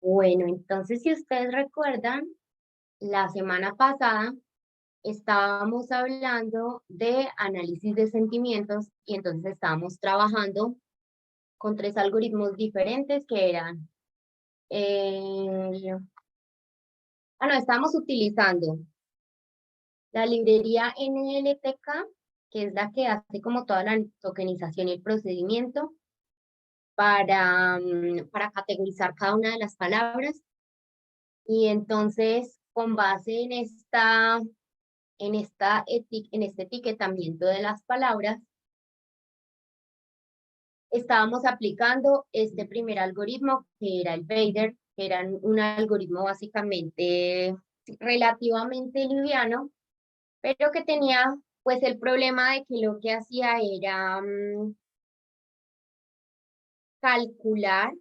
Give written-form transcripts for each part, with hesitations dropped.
Bueno, entonces si ustedes recuerdan, la semana pasada estábamos hablando de análisis de sentimientos y entonces estábamos trabajando con tres algoritmos diferentes que eran, eh, no, estábamos utilizando la librería NLTK, que es la que hace como toda la tokenización y el procedimiento para categorizar cada una de las palabras. Y entonces, con base en este etiquetamiento de las palabras, estábamos aplicando este primer algoritmo, que era el Vader, que era un algoritmo básicamente relativamente liviano, pero que tenía pues el problema de que lo que hacía era calcular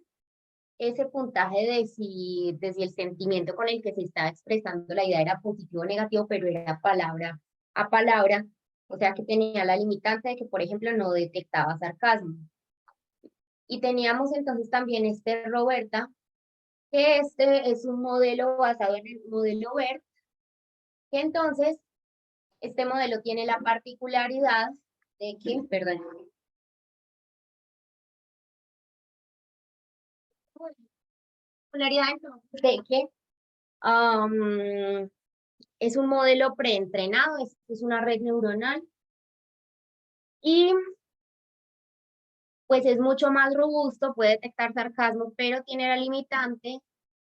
ese puntaje de si el sentimiento con el que se estaba expresando la idea era positivo o negativo, pero era palabra a palabra, o sea que tenía la limitante de que, por ejemplo, no detectaba sarcasmo. Y teníamos entonces también este Roberta, que este es un modelo basado en el modelo BERT, que entonces este modelo tiene la particularidad de que, perdón, particularidad entonces de que es un modelo preentrenado, es una red neuronal y pues es mucho más robusto, puede detectar sarcasmo, pero tiene la limitante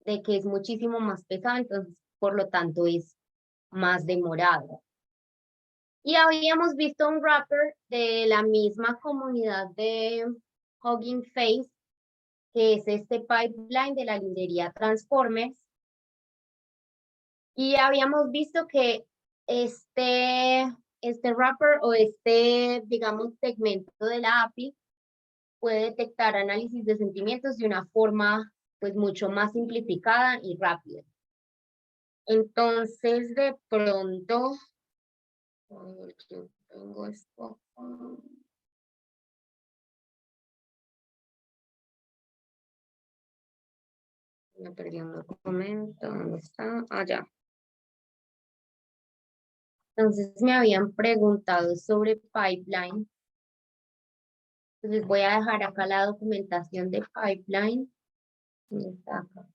de que es muchísimo más pesado, entonces por lo tanto es más demorado. Y habíamos visto un wrapper de la misma comunidad de Hugging Face, que es este pipeline de la librería Transformers. Y habíamos visto que este wrapper o digamos, segmento de la API puede detectar análisis de sentimientos de una forma, pues, mucho más simplificada y rápida. Entonces, de pronto, yo tengo esto. Me perdí un documento, ¿dónde está? Allá. Entonces me habían preguntado sobre pipeline. Entonces voy a dejar acá la documentación de pipeline. ¿Dónde está acá?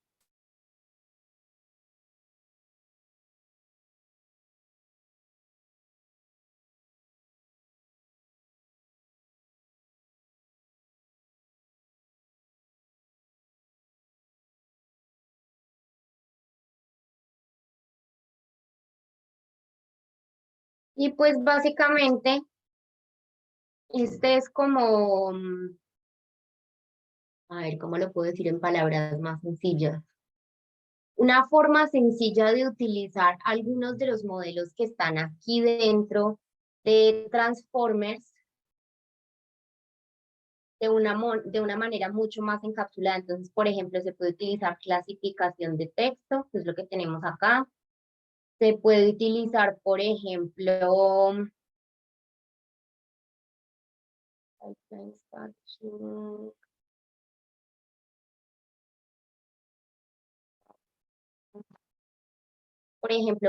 Y pues básicamente, este es como, a ver, ¿cómo lo puedo decir en palabras más sencillas? Una forma sencilla de utilizar algunos de los modelos que están aquí dentro de Transformers de una manera mucho más encapsulada. Entonces, por ejemplo, se puede utilizar clasificación de texto, que es lo que tenemos acá. Se puede utilizar, por ejemplo,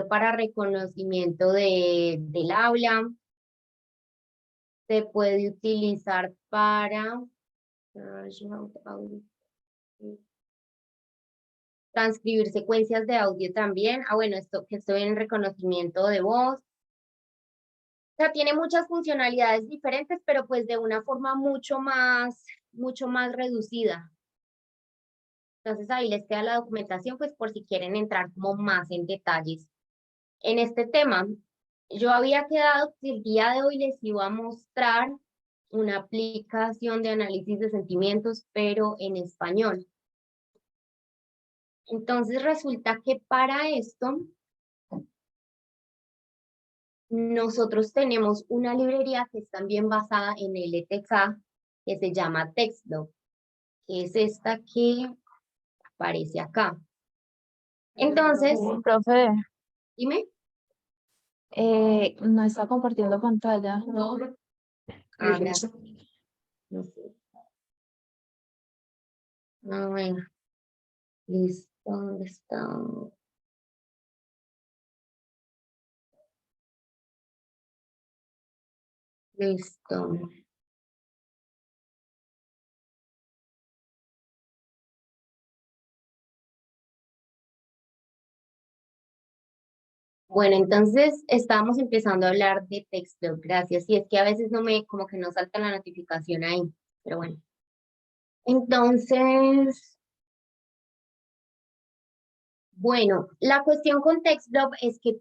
para reconocimiento del habla. Se puede utilizar para transcribir secuencias de audio también. Ah, bueno, esto que estoy en reconocimiento de voz. O sea, tiene muchas funcionalidades diferentes, pero pues de una forma mucho más reducida. Entonces ahí les queda la documentación, pues por si quieren entrar como más en detalles en este tema. Yo había quedado que el día de hoy les iba a mostrar una aplicación de análisis de sentimientos, pero en español. Entonces resulta que para esto nosotros tenemos una librería que es también basada en LTK, que se llama TextDoc, que es esta que aparece acá. Entonces, Profe, dime. no está compartiendo pantalla. Ah, gracias. No sé. No, bueno. Listo, ¿dónde está? Listo. Bueno, entonces estábamos empezando a hablar de texto, gracias. Y es que a veces como que no salta la notificación ahí, pero bueno. Entonces, bueno, la cuestión con TextBlob es que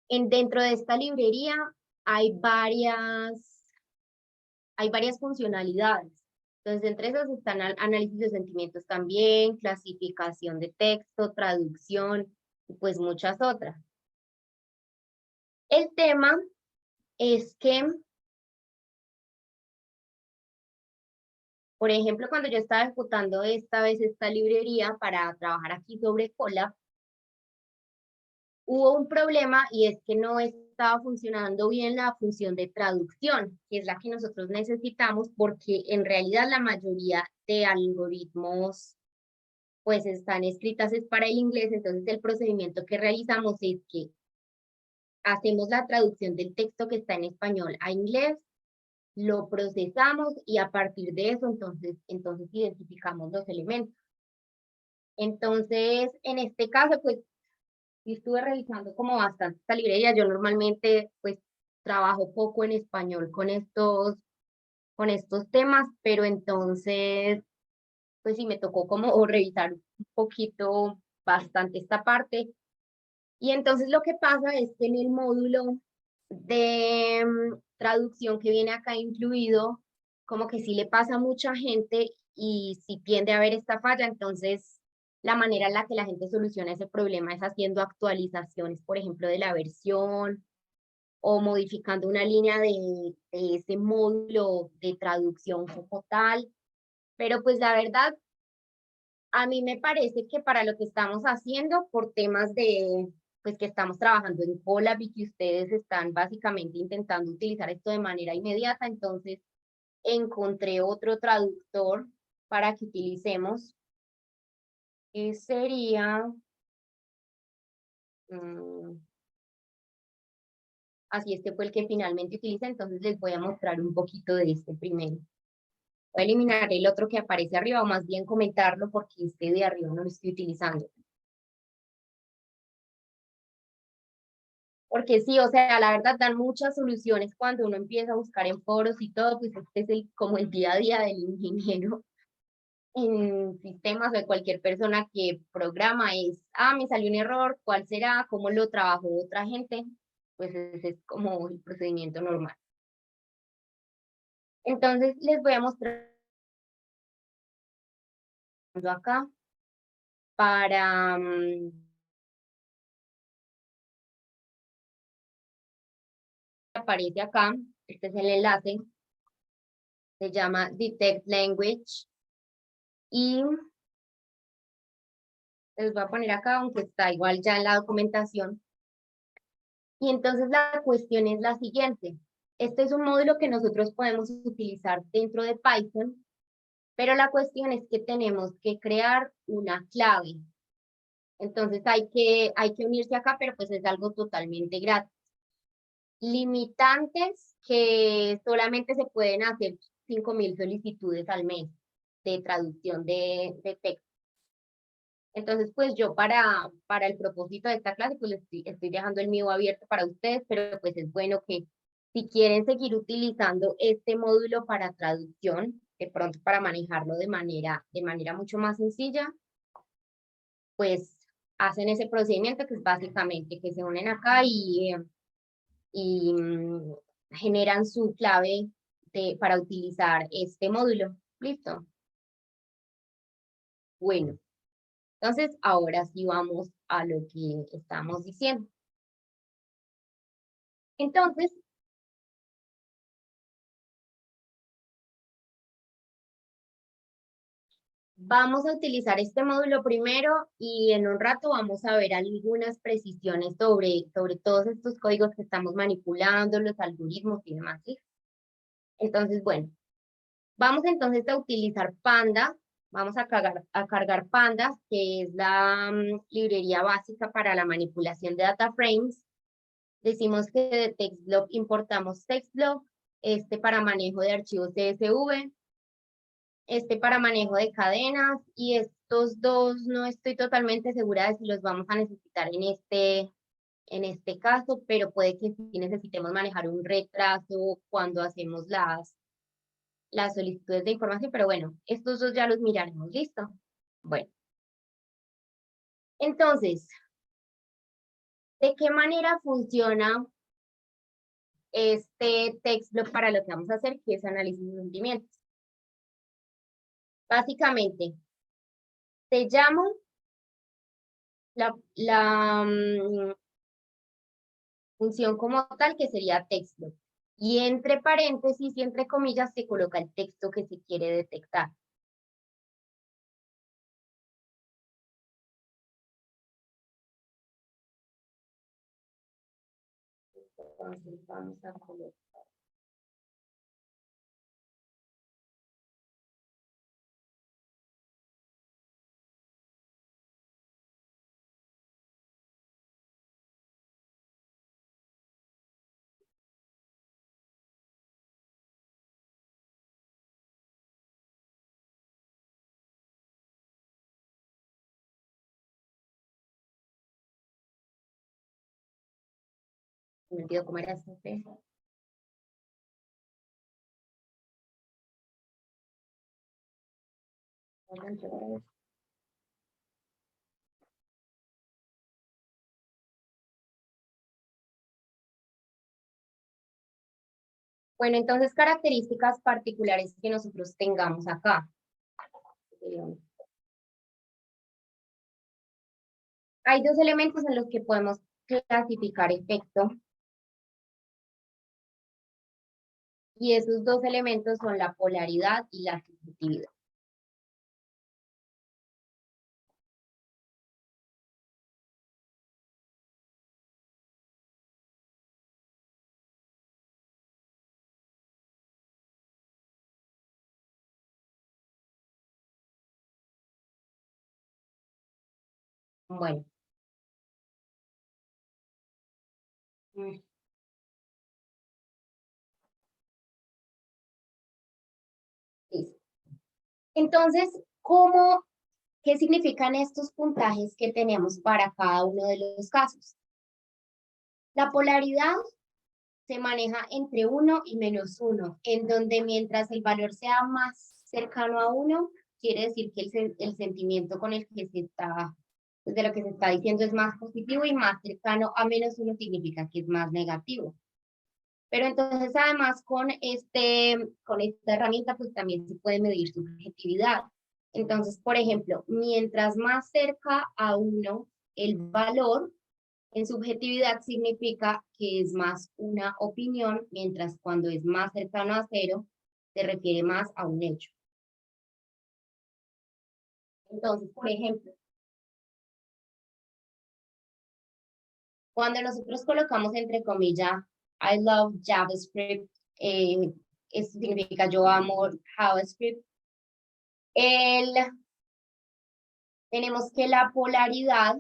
dentro de esta librería hay varias funcionalidades. Entonces, entre esas están análisis de sentimientos también, clasificación de texto, traducción y pues muchas otras. El tema es que, por ejemplo, cuando yo estaba ejecutando esta librería para trabajar aquí sobre Colab, hubo un problema y es que no estaba funcionando bien la función de traducción, que es la que nosotros necesitamos porque en realidad la mayoría de algoritmos pues están escritas es para el inglés, entonces el procedimiento que realizamos es que hacemos la traducción del texto que está en español a inglés, lo procesamos y a partir de eso entonces identificamos los elementos. Entonces, en este caso, pues sí estuve revisando como bastante esta librería. Yo normalmente pues trabajo poco en español con estos temas, pero entonces pues sí me tocó como revisar un poquito bastante esta parte. Y entonces lo que pasa es que en el módulo de traducción que viene acá incluido, como que sí le pasa a mucha gente y sí tiende a haber esta falla, entonces la manera en la que la gente soluciona ese problema es haciendo actualizaciones, por ejemplo, de la versión o modificando una línea de ese módulo de traducción como tal. Pero pues la verdad, a mí me parece que para lo que estamos haciendo, por temas pues que estamos trabajando en Colab y que ustedes están básicamente intentando utilizar esto de manera inmediata, entonces encontré otro traductor para que utilicemos, que sería, mm, así este fue el que finalmente utilicé, entonces les voy a mostrar un poquito de este primero. Voy a eliminar el otro que aparece arriba, o más bien comentarlo porque este de arriba no lo estoy utilizando. Porque sí, o sea, la verdad dan muchas soluciones cuando uno empieza a buscar en foros y todo, pues este es como el día a día del ingeniero en sistemas o de cualquier persona que programa es, me salió un error, ¿cuál será? ¿Cómo lo trabajó otra gente? Pues ese es como el procedimiento normal. Entonces les voy a mostrar acá para, aparece acá, este es el enlace, se llama Detect Language y les voy a poner acá, aunque está igual ya en la documentación. Y entonces la cuestión es la siguiente. Este es un módulo que nosotros podemos utilizar dentro de Python, pero la cuestión es que tenemos que crear una clave. Entonces hay que unirse acá, pero pues es algo totalmente gratis. Limitantes que solamente se pueden hacer 5.000 solicitudes al mes de traducción de texto. Entonces, pues yo para el propósito de esta clase, pues estoy dejando el mío abierto para ustedes, pero pues es bueno que si quieren seguir utilizando este módulo para traducción, de pronto para manejarlo de manera mucho más sencilla, pues hacen ese procedimiento que es básicamente que se unen acá y generan su clave para utilizar este módulo. ¿Listo? Bueno, entonces ahora sí vamos a lo que estamos diciendo. Entonces, vamos a utilizar este módulo primero y en un rato vamos a ver algunas precisiones sobre todos estos códigos que estamos manipulando, los algoritmos y demás, ¿sí? Entonces, bueno, vamos entonces a utilizar Panda Vamos a cargar Pandas, que es la librería básica para la manipulación de data frames. Decimos que de TextBlob importamos TextBlob, este para manejo de archivos CSV, este para manejo de cadenas, y estos dos no estoy totalmente segura de si los vamos a necesitar en este caso, pero puede que sí necesitemos manejar un retraso cuando hacemos las solicitudes de información, pero bueno, estos dos ya los miraremos, ¿listo? Bueno, entonces, ¿de qué manera funciona este TextBlob para lo que vamos a hacer, que es análisis de sentimientos? Básicamente, te llamo la función como tal, que sería TextBlob, y entre paréntesis y entre comillas se coloca el texto que se quiere detectar. Entonces vamos a colocar. Me olvidó cómo era este. Bueno, entonces características particulares que nosotros tengamos acá. Hay dos elementos en los que podemos clasificar efecto, y esos dos elementos son la polaridad y la subjetividad. Bueno. Listo. Entonces, ¿qué significan estos puntajes que tenemos para cada uno de los casos? La polaridad se maneja entre 1 y -1, en donde mientras el valor sea más cercano a 1, quiere decir que el sentimiento con el que de lo que se está diciendo es más positivo, y más cercano a -1 significa que es más negativo. Pero entonces además con esta herramienta pues también se puede medir subjetividad. Entonces, por ejemplo, mientras más cerca a 1 el valor, en subjetividad significa que es más una opinión, mientras cuando es más cercano a 0, se refiere más a un hecho. Entonces, por ejemplo, cuando nosotros colocamos entre comillas, I love JavaScript, eso significa yo amo JavaScript, tenemos que la polaridad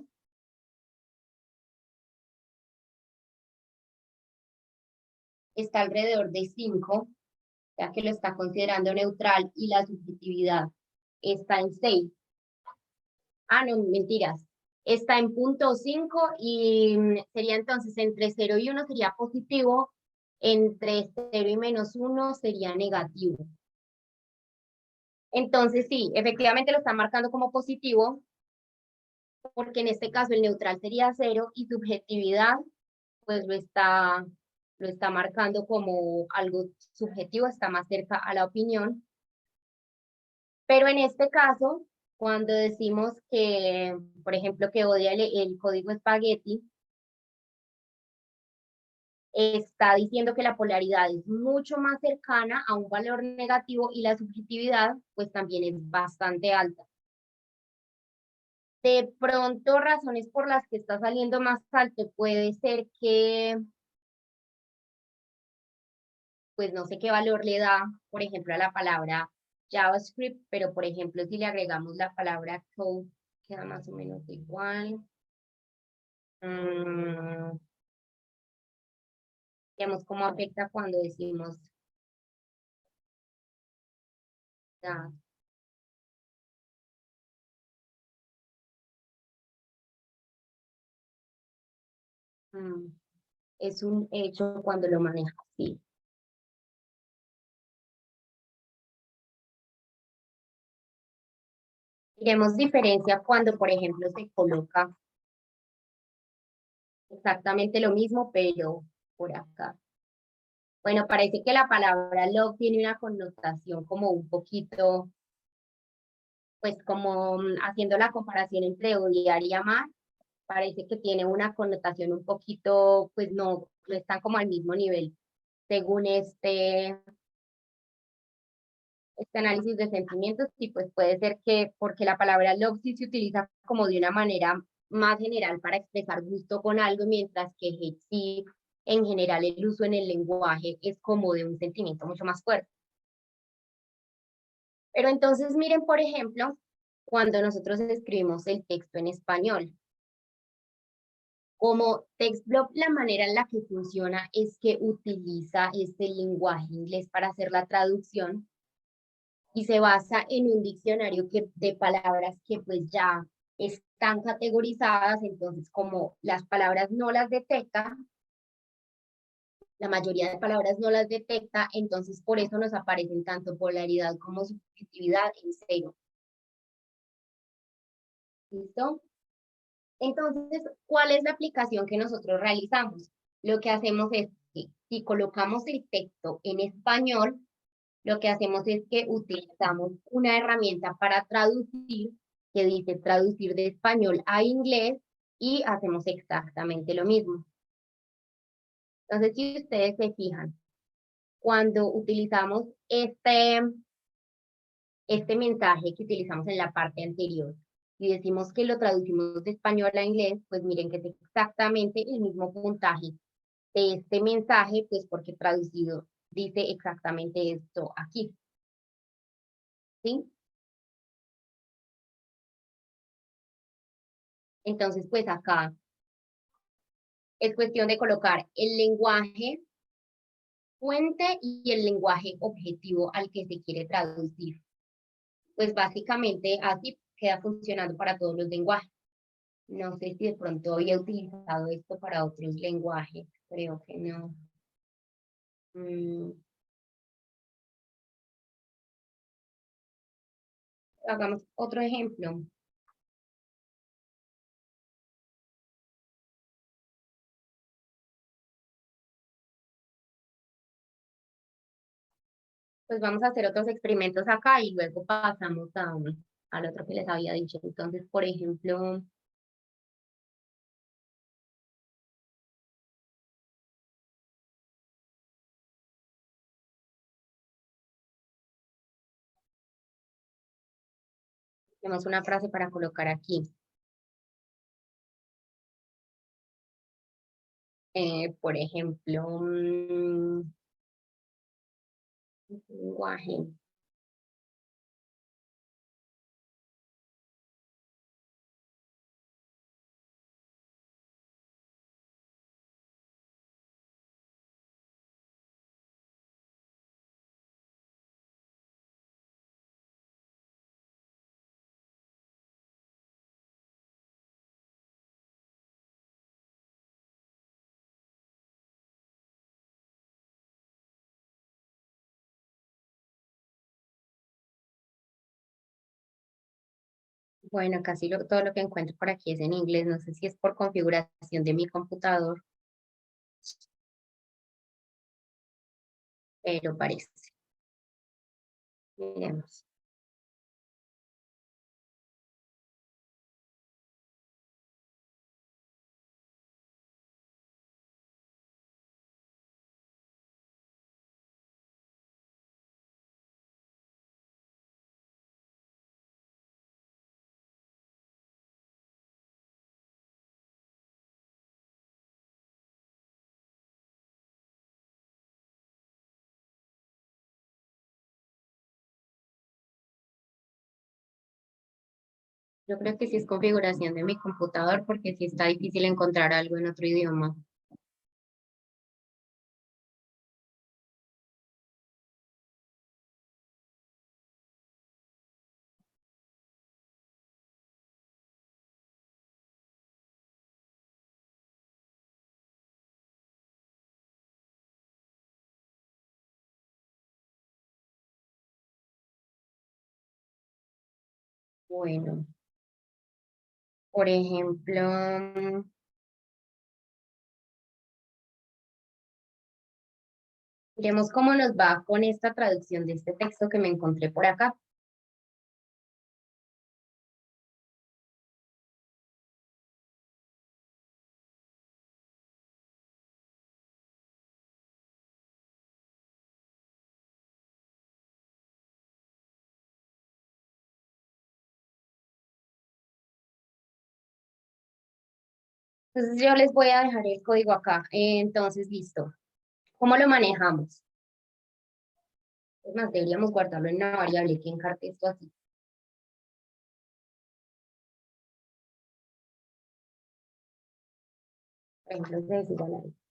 está alrededor de 5, ya que lo está considerando neutral, y la subjetividad está en 6. Ah, no, mentiras. Está en 0.5 y sería entonces entre 0 y 1 sería positivo, entre 0 y -1 sería negativo. Entonces sí, efectivamente lo está marcando como positivo, porque en este caso el neutral sería 0 y subjetividad pues lo está marcando como algo subjetivo, está más cerca a la opinión. Pero en este caso, cuando decimos que, por ejemplo, que odia el código espagueti, está diciendo que la polaridad es mucho más cercana a un valor negativo, y la subjetividad pues también es bastante alta. De pronto, razones por las que está saliendo más alto puede ser que, pues no sé qué valor le da, por ejemplo, a la palabra JavaScript, pero por ejemplo, si le agregamos la palabra code, queda más o menos igual. Mm, Digamos cómo afecta cuando decimos that. Mm, es un hecho cuando lo manejas así. Miremos diferencia cuando, por ejemplo, se coloca exactamente lo mismo, pero por acá. Bueno, parece que la palabra log tiene una connotación como un poquito, pues como haciendo la comparación entre odiar y amar, parece que tiene una connotación un poquito, pues no están como al mismo nivel, según este análisis de sentimientos, y pues puede ser que, porque la palabra love sí se utiliza como de una manera más general para expresar gusto con algo, mientras que hate sí, en general el uso en el lenguaje es como de un sentimiento mucho más fuerte. Pero entonces miren, por ejemplo, cuando nosotros escribimos el texto en español, como TextBlock, la manera en la que funciona es que utiliza este lenguaje inglés para hacer la traducción y se basa en un diccionario de palabras que pues ya están categorizadas, entonces como las palabras no las detecta, la mayoría de palabras no las detecta, entonces por eso nos aparecen tanto polaridad como subjetividad en cero. ¿Listo? Entonces, ¿cuál es la aplicación que nosotros realizamos? Lo que hacemos es que si colocamos el texto en español, lo que hacemos es que utilizamos una herramienta para traducir, que dice traducir de español a inglés, y hacemos exactamente lo mismo. Entonces, si ustedes se fijan, cuando utilizamos este mensaje que utilizamos en la parte anterior y decimos que lo traducimos de español a inglés, pues miren que es exactamente el mismo puntaje de este mensaje, pues porque traducido dice exactamente esto aquí, ¿sí? Entonces, pues acá es cuestión de colocar el lenguaje fuente y el lenguaje objetivo al que se quiere traducir. Pues básicamente así queda funcionando para todos los lenguajes. No sé si de pronto había utilizado esto para otros lenguajes, creo que no. Mm, Hagamos otro ejemplo. Pues vamos a hacer otros experimentos acá y luego pasamos al otro que les había dicho. Entonces, por ejemplo, tenemos una frase para colocar aquí. Por ejemplo, lenguaje. Bueno, casi todo lo que encuentro por aquí es en inglés. No sé si es por configuración de mi computador, pero parece. Miremos. Yo creo que sí es configuración de mi computador porque sí está difícil encontrar algo en otro idioma. Bueno, por ejemplo, miremos cómo nos va con esta traducción de este texto que me encontré por acá. Entonces yo les voy a dejar el código acá. Entonces, listo. ¿Cómo lo manejamos? Es más, deberíamos guardarlo en una variable que encarte esto así. Por ejemplo, es igual a esto.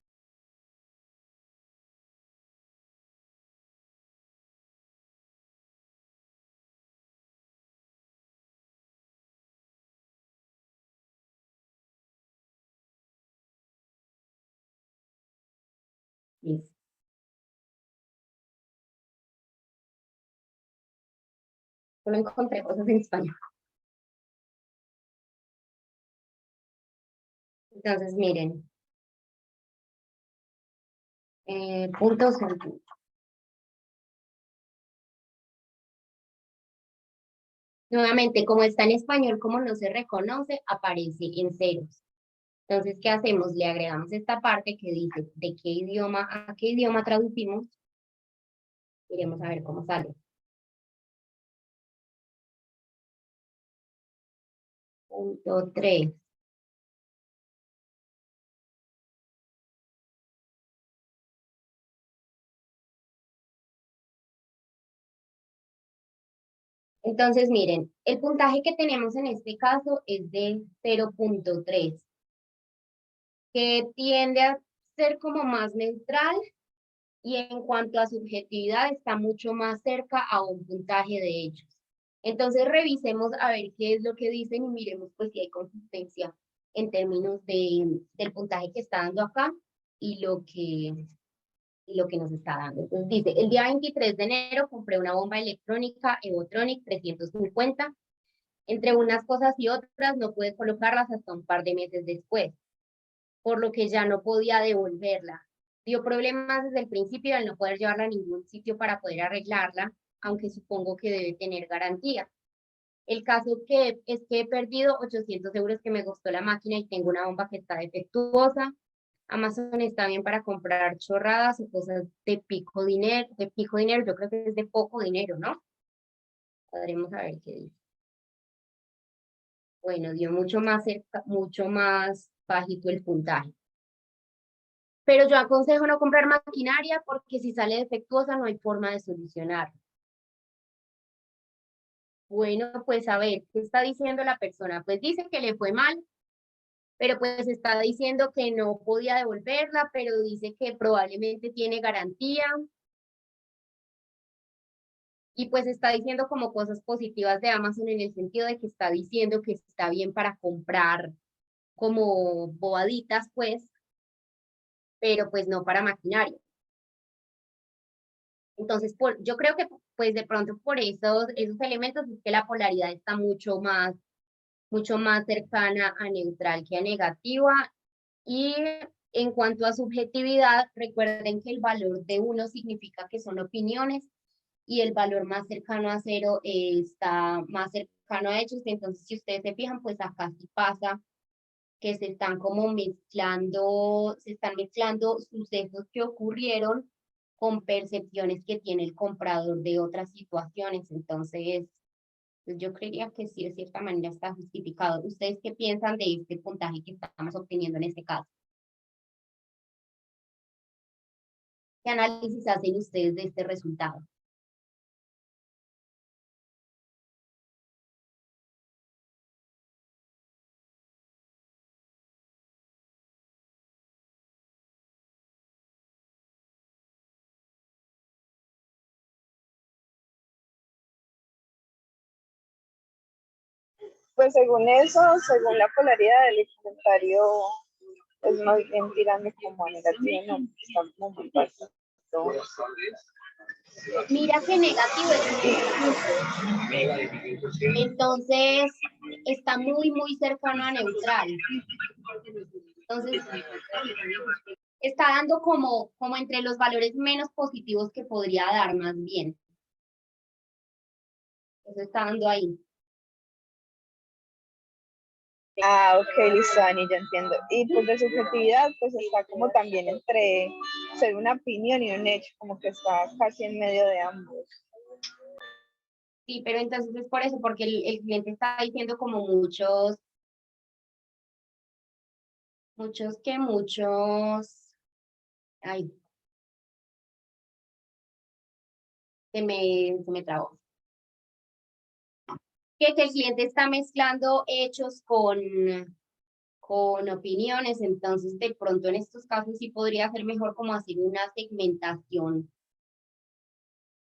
Listo. Solo encontré cosas en español. Entonces, miren, puntos. Nuevamente, como está en español, como no se reconoce, aparece en ceros. Entonces, ¿qué hacemos? Le agregamos esta parte que dice de qué idioma a qué idioma traducimos. Iremos a ver cómo sale. Punto 3. Entonces, miren, el puntaje que tenemos en este caso es de 0.3, que tiende a ser como más neutral y en cuanto a subjetividad está mucho más cerca a un puntaje de ellos. Entonces revisemos a ver qué es lo que dicen y miremos pues si hay consistencia en términos del puntaje que está dando acá y lo que nos está dando. Entonces dice, el día 23 de enero compré una bomba electrónica Evotronic 350. Entre unas cosas y otras no pude colocarlas hasta un par de meses después, por lo que ya no podía devolverla. Dio problemas desde el principio al no poder llevarla a ningún sitio para poder arreglarla, aunque supongo que debe tener garantía. El caso que es que he perdido 800 euros que me costó la máquina y tengo una bomba que está defectuosa. Amazon está bien para comprar chorradas o cosas de pico dinero, yo creo que es de poco dinero, ¿no? Podremos saber qué dice. Bueno, dio mucho más cerca, mucho más bajito el puntaje. Pero yo aconsejo no comprar maquinaria porque si sale defectuosa no hay forma de solucionar. Bueno, pues a ver, ¿qué está diciendo la persona? Pues dice que le fue mal, pero pues está diciendo que no podía devolverla, pero dice que probablemente tiene garantía y pues está diciendo como cosas positivas de Amazon en el sentido de que está diciendo que está bien para comprar como bobaditas, pues, pero pues no para maquinaria. Entonces, yo creo que pues de pronto por esos elementos es que la polaridad está mucho más cercana a neutral que a negativa. Y en cuanto a subjetividad, recuerden que el valor de uno significa que son opiniones y el valor más cercano a cero está más cercano a hechos. Entonces, si ustedes se fijan, pues acá sí pasa que se están como mezclando, se están mezclando sucesos que ocurrieron con percepciones que tiene el comprador de otras situaciones. Entonces, pues yo creería que sí, de cierta manera está justificado. ¿Ustedes qué piensan de este puntaje que estamos obteniendo en este caso? ¿Qué análisis hacen ustedes de este resultado? Pues según eso, según la polaridad del comentario, es más bien tirando como a negativo, no, está como muy bajo. Mira que negativo es un 5. Entonces, está muy, muy cercano a neutral. Entonces, está dando como entre los valores menos positivos que podría dar, más bien. Eso está dando ahí. Ah, ok, listo, Dani, ya entiendo. Y pues de subjetividad, pues está como también entre ser una opinión y un hecho, como que está casi en medio de ambos. Sí, pero entonces es por eso, porque el cliente está diciendo como muchos, ay, se me trabó. Que el cliente está mezclando hechos con opiniones, entonces de pronto en estos casos sí podría ser mejor como hacer una segmentación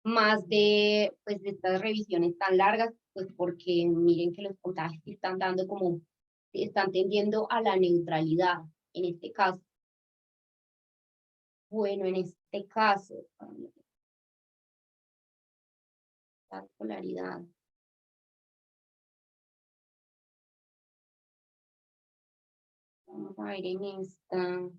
más de, pues, de estas revisiones tan largas, pues porque miren que los puntajes están dando como, están tendiendo a la neutralidad en este caso. Bueno, en este caso, la polaridad. Vamos a ver en esta.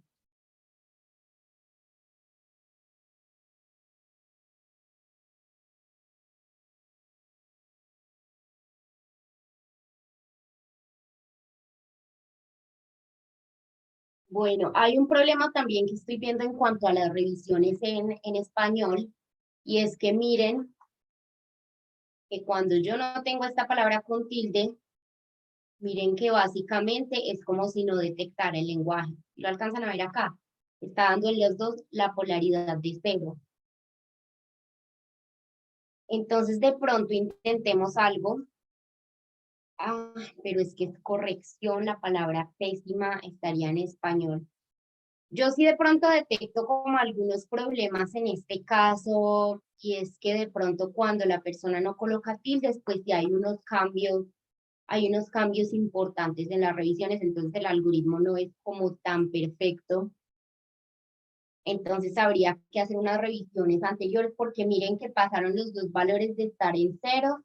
Bueno, hay un problema también que estoy viendo en cuanto a las revisiones en español, y es que miren que cuando yo no tengo esta palabra con tilde, miren que básicamente es como si no detectara el lenguaje. ¿Lo alcanzan a ver acá? Está dando en los dos la polaridad de 0. Entonces, de pronto intentemos algo. Ah, pero es que es corrección, la palabra pésima estaría en español. Yo sí de pronto detecto como algunos problemas en este caso, y es que de pronto cuando la persona no coloca tildes, pues sí hay unos cambios importantes en las revisiones, entonces el algoritmo no es como tan perfecto. Entonces habría que hacer unas revisiones anteriores porque miren que pasaron los dos valores de estar en 0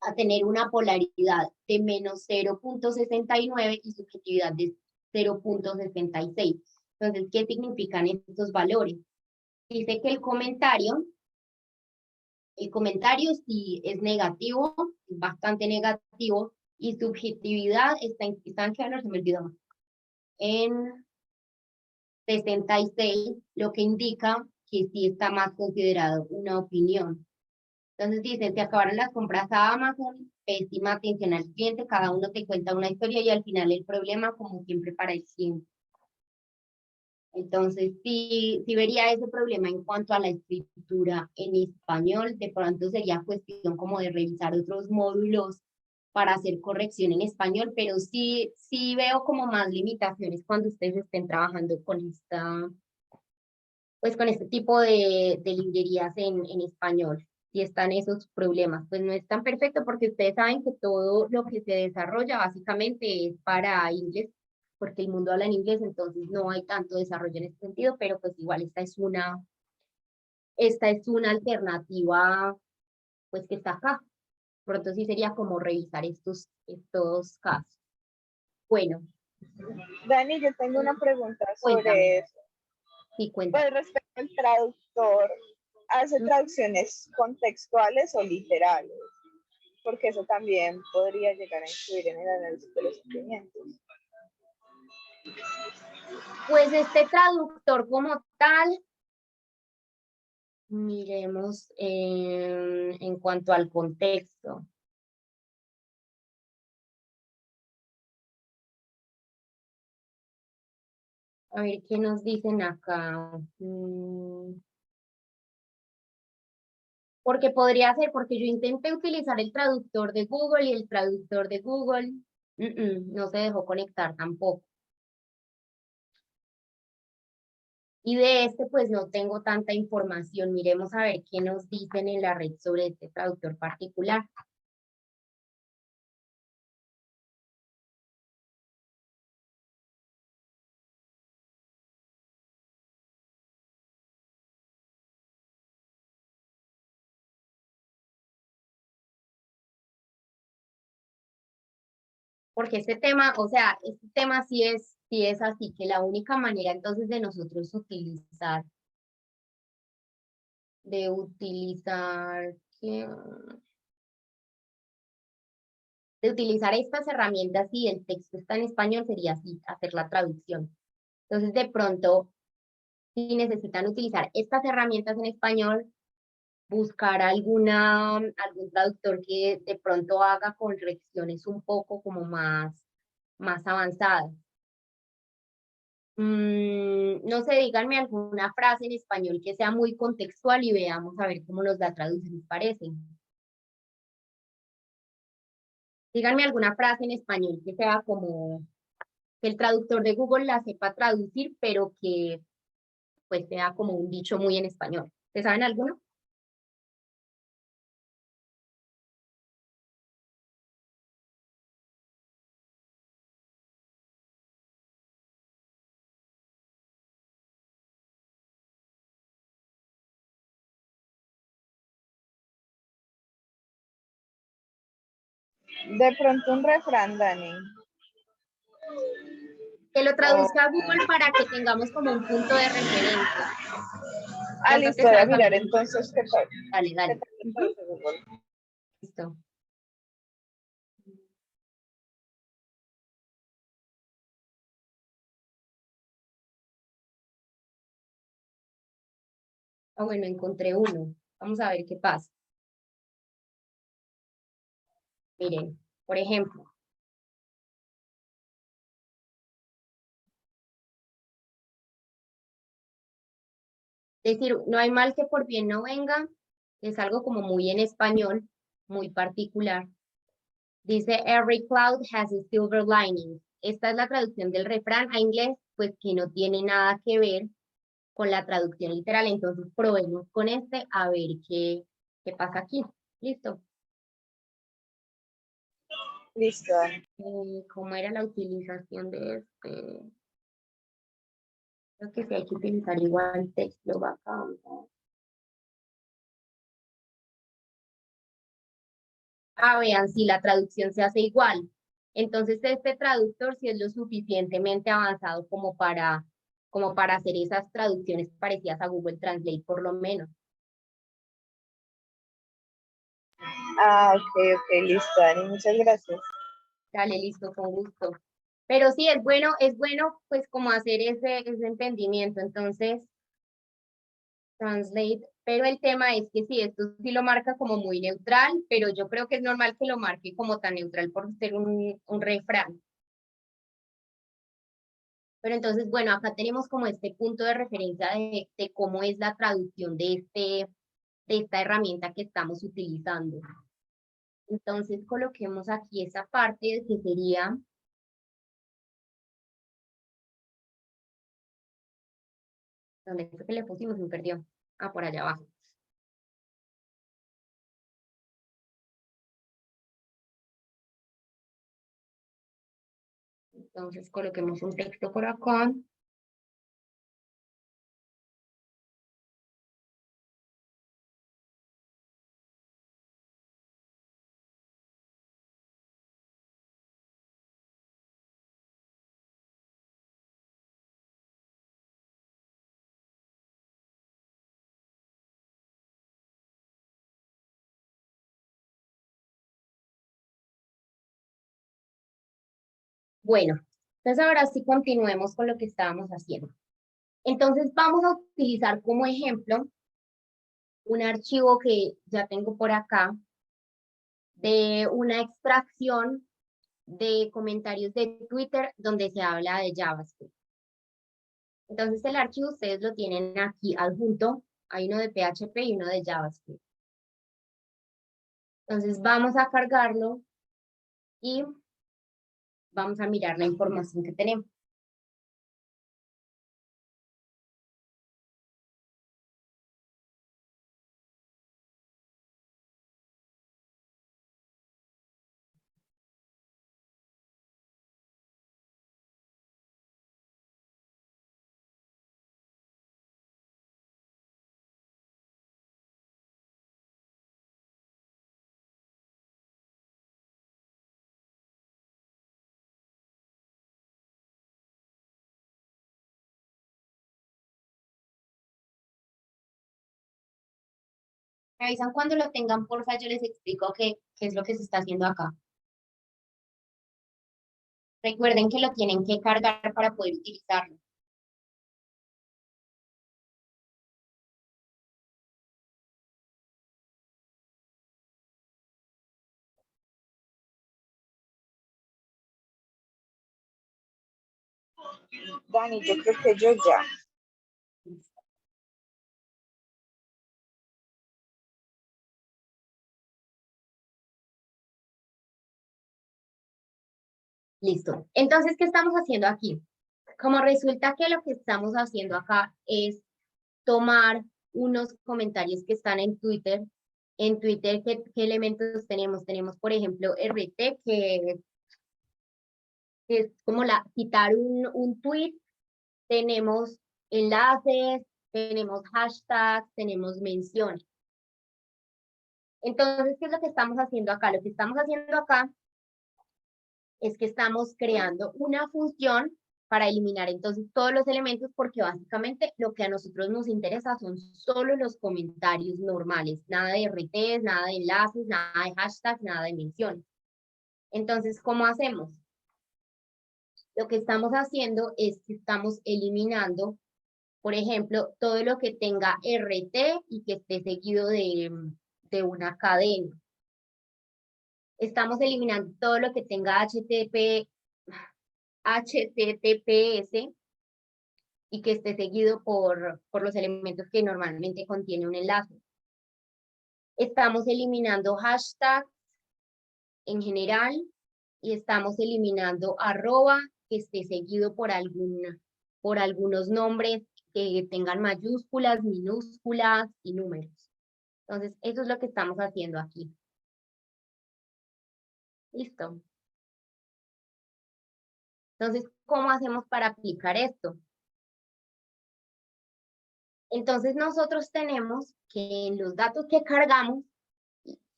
a tener una polaridad de menos 0.69 y subjetividad de 0.66. Entonces, ¿qué significan estos valores? Dice que el comentario sí es negativo, es bastante negativo, y subjetividad está en qué valor, se me olvidó, en 66, lo que indica que sí está más considerado una opinión. Entonces dicen, se acabaron las compras a Amazon, pésima atención al cliente, cada uno te cuenta una historia y al final el problema, como siempre, para el cliente. Entonces, sí vería ese problema en cuanto a la escritura en español. De pronto sería cuestión como de revisar otros módulos para hacer corrección en español, pero sí veo como más limitaciones cuando ustedes estén trabajando con pues con este tipo de librerías en español. Si están esos problemas, pues no es tan perfecto porque ustedes saben que todo lo que se desarrolla básicamente es para inglés, porque el mundo habla en inglés, entonces no hay tanto desarrollo en ese sentido, pero pues igual esta es una alternativa pues que está acá. Por lo tanto sí sería como revisar estos casos. Bueno. Dani, yo tengo una pregunta sobre Cuéntame. eso. Sí, cuéntame. Pues respecto al traductor, ¿hace traducciones contextuales o literales? Porque eso también podría llegar a influir en el análisis de los sentimientos. Pues este traductor como tal, miremos en cuanto al contexto. A ver qué nos dicen acá. Porque podría ser, porque yo intenté utilizar el traductor de Google y el traductor de Google no se dejó conectar tampoco. Y de este pues no tengo tanta información. Miremos a ver qué nos dicen en la red sobre este traductor particular. porque este tema, o sea, este tema sí es así, que la única manera entonces de utilizar, ¿qué? De utilizar estas herramientas y el texto está en español sería así, hacer la traducción. Entonces, de pronto, si necesitan utilizar estas herramientas en español, buscar algún traductor que de pronto haga correcciones un poco como más avanzadas. No sé, díganme alguna frase en español que sea muy contextual y veamos a ver cómo nos la traducen, ¿les parece? Díganme alguna frase en español que sea como que el traductor de Google la sepa traducir, pero que pues sea como un dicho muy en español. ¿Ustedes saben alguno? De pronto un refrán, Dani. Que lo O, traduzca a Google para que tengamos como un punto de referencia. Ya creo listo, que voy a sabe mirar también. entonces qué tal. Dale, ¿Qué dale. tal me Ujú. parece Google? Listo. Ah, bueno, encontré uno. Vamos a ver qué pasa. Miren, por ejemplo, decir, no hay mal que por bien no venga, es algo como muy en español, muy particular. Dice, every cloud has a silver lining. Esta es la traducción del refrán a inglés, pues que no tiene nada que ver con la traducción literal. Entonces probemos con este a ver qué pasa aquí. Listo. Listo, Dani. ¿Cómo era la utilización de este? Creo que sí hay que utilizar igual texto acá. Ah, vean, si la traducción se hace igual. Entonces, este traductor sí es lo suficientemente avanzado como para hacer esas traducciones parecidas a Google Translate, por lo menos. Ok, ok, listo, Dani. Muchas gracias. Dale, listo, con gusto. Pero sí, es bueno, pues, como hacer ese entendimiento. Entonces, Translate, pero el tema es que sí, esto sí lo marca como muy neutral, pero yo creo que es normal que lo marque como tan neutral por ser un refrán. Pero entonces, bueno, acá tenemos como este punto de referencia de cómo es la traducción de esta herramienta que estamos utilizando. Entonces, coloquemos aquí esa parte que sería, ¿dónde fue que le pusimos? Me perdió. Ah, por allá abajo. Entonces, coloquemos un texto por acá. Bueno, entonces ahora sí continuemos con lo que estábamos haciendo. Entonces, vamos a utilizar como ejemplo un archivo que ya tengo por acá de una extracción de comentarios de Twitter donde se habla de JavaScript. Entonces el archivo ustedes lo tienen aquí adjunto, hay uno de PHP y uno de JavaScript. Entonces vamos a cargarlo y vamos a mirar la información que tenemos. Me avisan cuando lo tengan, porfa, yo les explico qué es lo que se está haciendo acá. Recuerden que lo tienen que cargar para poder utilizarlo. Dani, yo creo que yo ya. Listo. Entonces, ¿qué estamos haciendo aquí? Como resulta que lo que estamos haciendo acá es tomar unos comentarios que están en Twitter. En Twitter, ¿qué elementos tenemos? Tenemos, por ejemplo, RT, que es como citar un tweet. Tenemos enlaces, tenemos hashtags, tenemos menciones. Entonces, ¿qué es lo que estamos haciendo acá? Lo que estamos haciendo acá es que estamos creando una función para eliminar entonces todos los elementos, porque básicamente lo que a nosotros nos interesa son solo los comentarios normales, nada de RTs, nada de enlaces, nada de hashtags, nada de menciones. Entonces, ¿cómo hacemos? Lo que estamos haciendo es que estamos eliminando, por ejemplo, todo lo que tenga RT y que esté seguido de una cadena. Estamos eliminando todo lo que tenga HTTPS y que esté seguido por los elementos que normalmente contiene un enlace. Estamos eliminando hashtags en general y estamos eliminando arroba que esté seguido por algunos nombres que tengan mayúsculas, minúsculas y números. Entonces, eso es lo que estamos haciendo aquí. Listo. Entonces, ¿cómo hacemos para aplicar esto? Entonces, nosotros tenemos que en los datos que cargamos,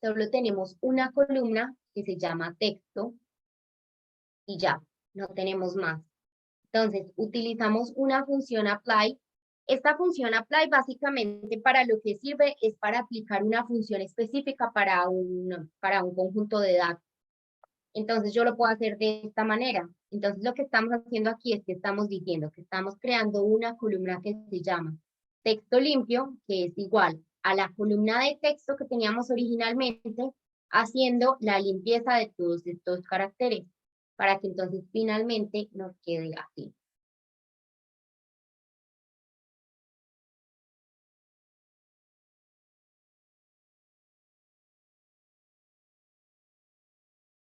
solo tenemos una columna que se llama texto y ya, no tenemos más. Entonces, utilizamos una función apply. Esta función apply básicamente para lo que sirve es para aplicar una función específica para un conjunto de datos. Entonces, yo lo puedo hacer de esta manera. Entonces, lo que estamos haciendo aquí es que estamos diciendo que estamos creando una columna que se llama texto limpio, que es igual a la columna de texto que teníamos originalmente, haciendo la limpieza de todos estos caracteres, para que entonces finalmente nos quede así.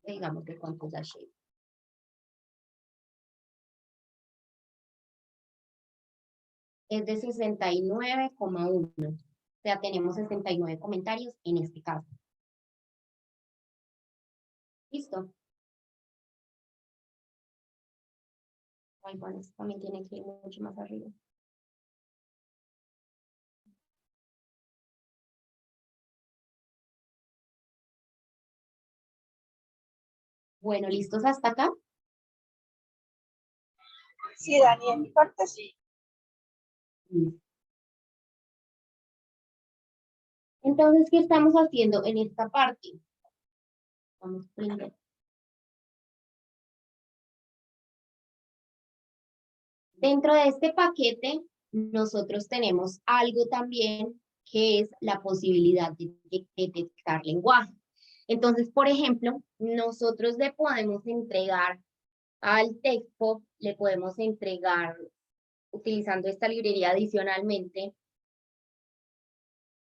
Digamos que cuántos shape. Es de 69,1. O sea, tenemos 69 comentarios en este caso. Listo. Ay, bueno, esto también tiene que ir mucho más arriba. Bueno, ¿listos hasta acá? Sí, Dani, en mi parte sí. Entonces, ¿qué estamos haciendo en esta parte? Vamos primero. Dentro de este paquete, nosotros tenemos algo también que es la posibilidad de detectar lenguaje. Entonces, por ejemplo, nosotros le podemos entregar al texto, le podemos entregar, utilizando esta librería adicionalmente,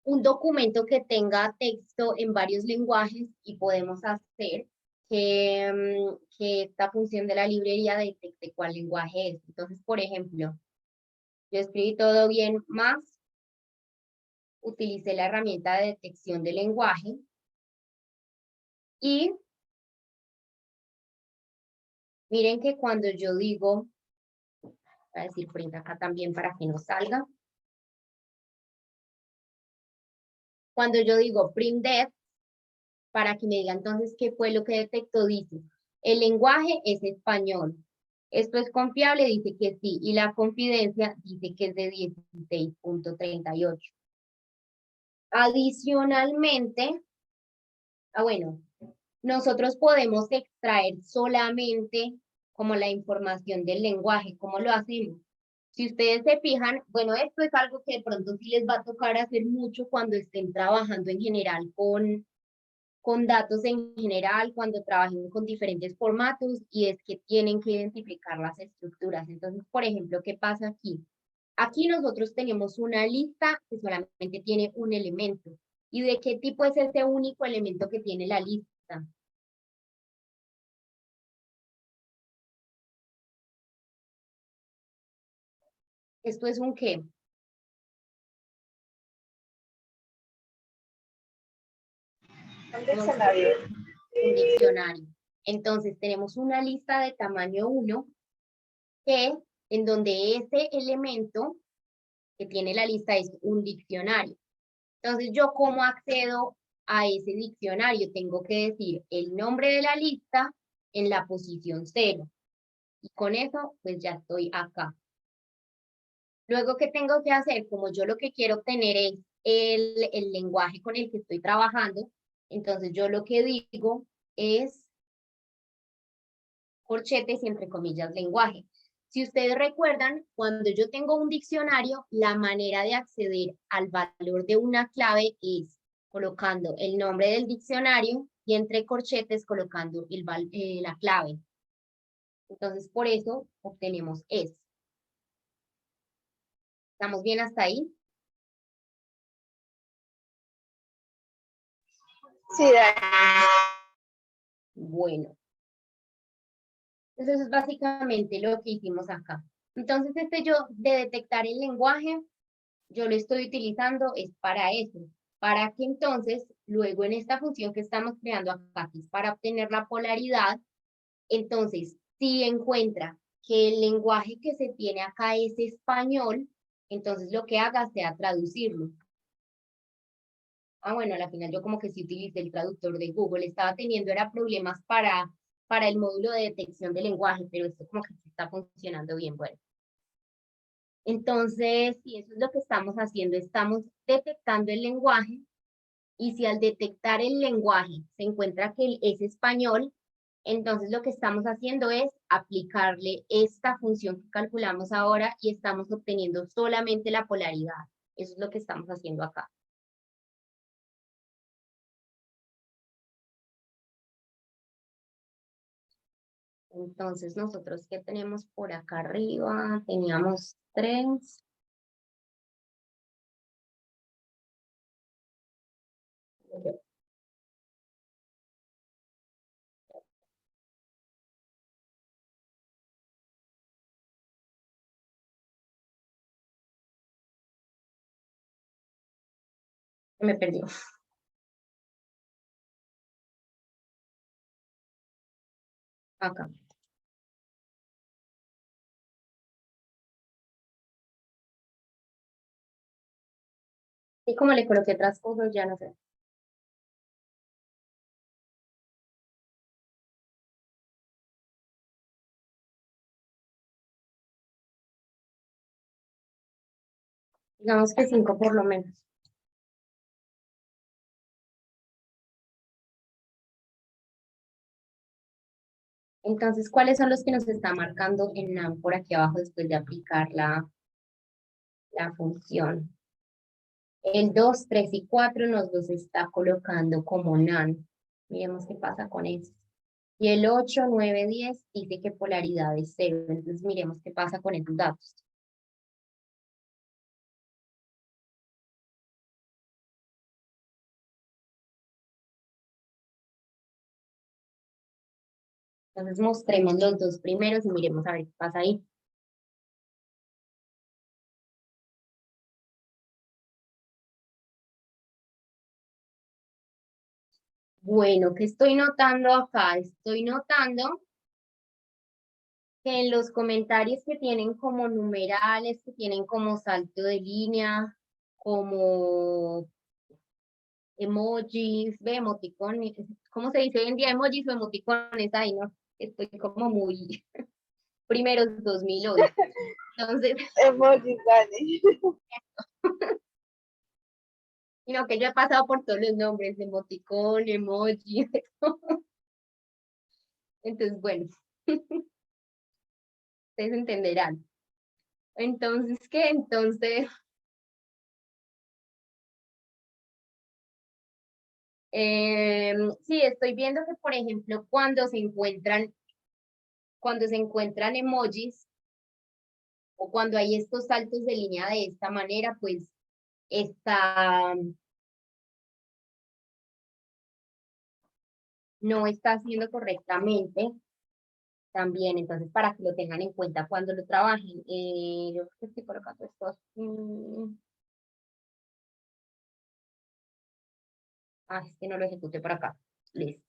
un documento que tenga texto en varios lenguajes y podemos hacer que esta función de la librería detecte cuál lenguaje es. Entonces, por ejemplo, yo escribí todo bien más, utilicé la herramienta de detección de lenguaje y miren que cuando yo digo, voy a decir print acá también para que no salga. Cuando yo digo print def, para que me diga entonces qué fue lo que detectó, dice, el lenguaje es español. Esto es confiable, dice que sí, y la confidencia dice que es de 16.38. Adicionalmente, bueno, nosotros podemos extraer solamente como la información del lenguaje. ¿Cómo lo hacemos? Si ustedes se fijan, bueno, esto es algo que de pronto sí les va a tocar hacer mucho cuando estén trabajando en general con datos en general, cuando trabajen con diferentes formatos, y es que tienen que identificar las estructuras. Entonces, por ejemplo, ¿qué pasa aquí? Aquí nosotros tenemos una lista que solamente tiene un elemento. ¿Y de qué tipo es ese único elemento que tiene la lista? ¿Esto es un qué? Un diccionario. Un diccionario. Entonces tenemos una lista de tamaño 1 que en donde ese elemento que tiene la lista es un diccionario. Entonces, ¿yo cómo accedo a ese diccionario? Tengo que decir el nombre de la lista en la posición 0. Y con eso, pues ya estoy acá. Luego, ¿qué tengo que hacer? Como yo lo que quiero obtener es el lenguaje con el que estoy trabajando, entonces yo lo que digo es corchetes y entre comillas lenguaje. Si ustedes recuerdan, cuando yo tengo un diccionario, la manera de acceder al valor de una clave es colocando el nombre del diccionario y entre corchetes colocando la clave. Entonces, por eso obtenemos es. ¿Estamos bien hasta ahí? Sí, Dani. Bueno, eso es básicamente lo que hicimos acá. Entonces, yo de detectar el lenguaje, yo lo estoy utilizando es para eso, para que entonces, luego en esta función que estamos creando acá, que es para obtener la polaridad, entonces, si encuentra que el lenguaje que se tiene acá es español, entonces lo que haga sea traducirlo. Bueno, a la final yo como que sí utilicé el traductor de Google, estaba teniendo era problemas para el módulo de detección de lenguaje, pero esto como que sí está funcionando bien, bueno. Entonces, si eso es lo que estamos haciendo, estamos detectando el lenguaje, y si al detectar el lenguaje se encuentra que es español, entonces lo que estamos haciendo es aplicarle esta función que calculamos ahora y estamos obteniendo solamente la polaridad. Eso es lo que estamos haciendo acá. Entonces, nosotros, ¿qué tenemos por acá arriba? Teníamos 3. Me perdió. Acá. Y como le coloqué otras cosas, ya no sé. Digamos que 5 por lo menos. Entonces, ¿cuáles son los que nos está marcando en NaN por aquí abajo después de aplicar la función? El 2, 3 y 4 nos los está colocando como NaN. Miremos qué pasa con eso. Y el 8, 9, 10 dice que polaridad es 0. Entonces, miremos qué pasa con esos datos. Entonces, mostremos los dos primeros y miremos a ver qué pasa ahí. Bueno, ¿qué estoy notando acá? Estoy notando que en los comentarios que tienen como numerales, que tienen como salto de línea, como emojis, ve, emoticones, ¿cómo se dice hoy en día? Emojis o emoticones, ahí no, estoy como muy primeros 2000 hoy. Entonces, Emojis, Dani. Sino que yo he pasado por todos los nombres, emoticón, emoji, de todo. Entonces, bueno, ustedes entenderán. Entonces, ¿qué? Entonces, sí, estoy viendo que, por ejemplo, cuando se encuentran emojis o cuando hay estos saltos de línea de esta manera, pues está, no está haciendo correctamente también. Entonces, para que lo tengan en cuenta cuando lo trabajen. Yo creo que estoy colocando estos. Es que no lo ejecuté por acá. Listo.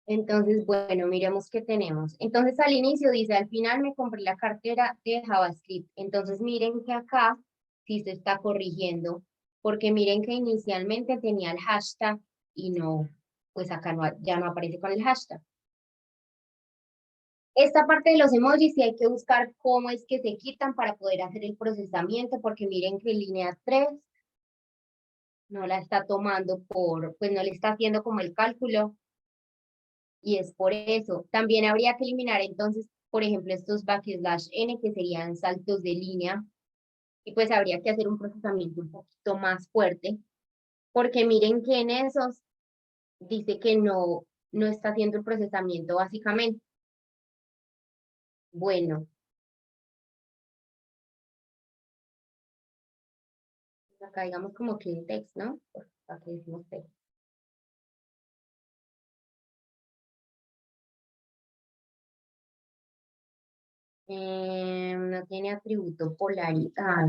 Entonces, bueno, miremos qué tenemos. Entonces, al inicio dice, al final me compré la cartera de JavaScript. Entonces, miren que acá sí se está corrigiendo, porque miren que inicialmente tenía el hashtag y no, pues acá no, ya no aparece con el hashtag. Esta parte de los emojis sí hay que buscar cómo es que se quitan para poder hacer el procesamiento, porque miren que línea 3 no la está tomando pues no le está haciendo como el cálculo. Y es por eso. También habría que eliminar entonces, por ejemplo, estos backslash n que serían saltos de línea. Y pues habría que hacer un procesamiento un poquito más fuerte. Porque miren que en esos dice que no está haciendo el procesamiento básicamente. Bueno, acá digamos como clean text, ¿no? Pues, acá decimos text. No tiene atributo polaridad.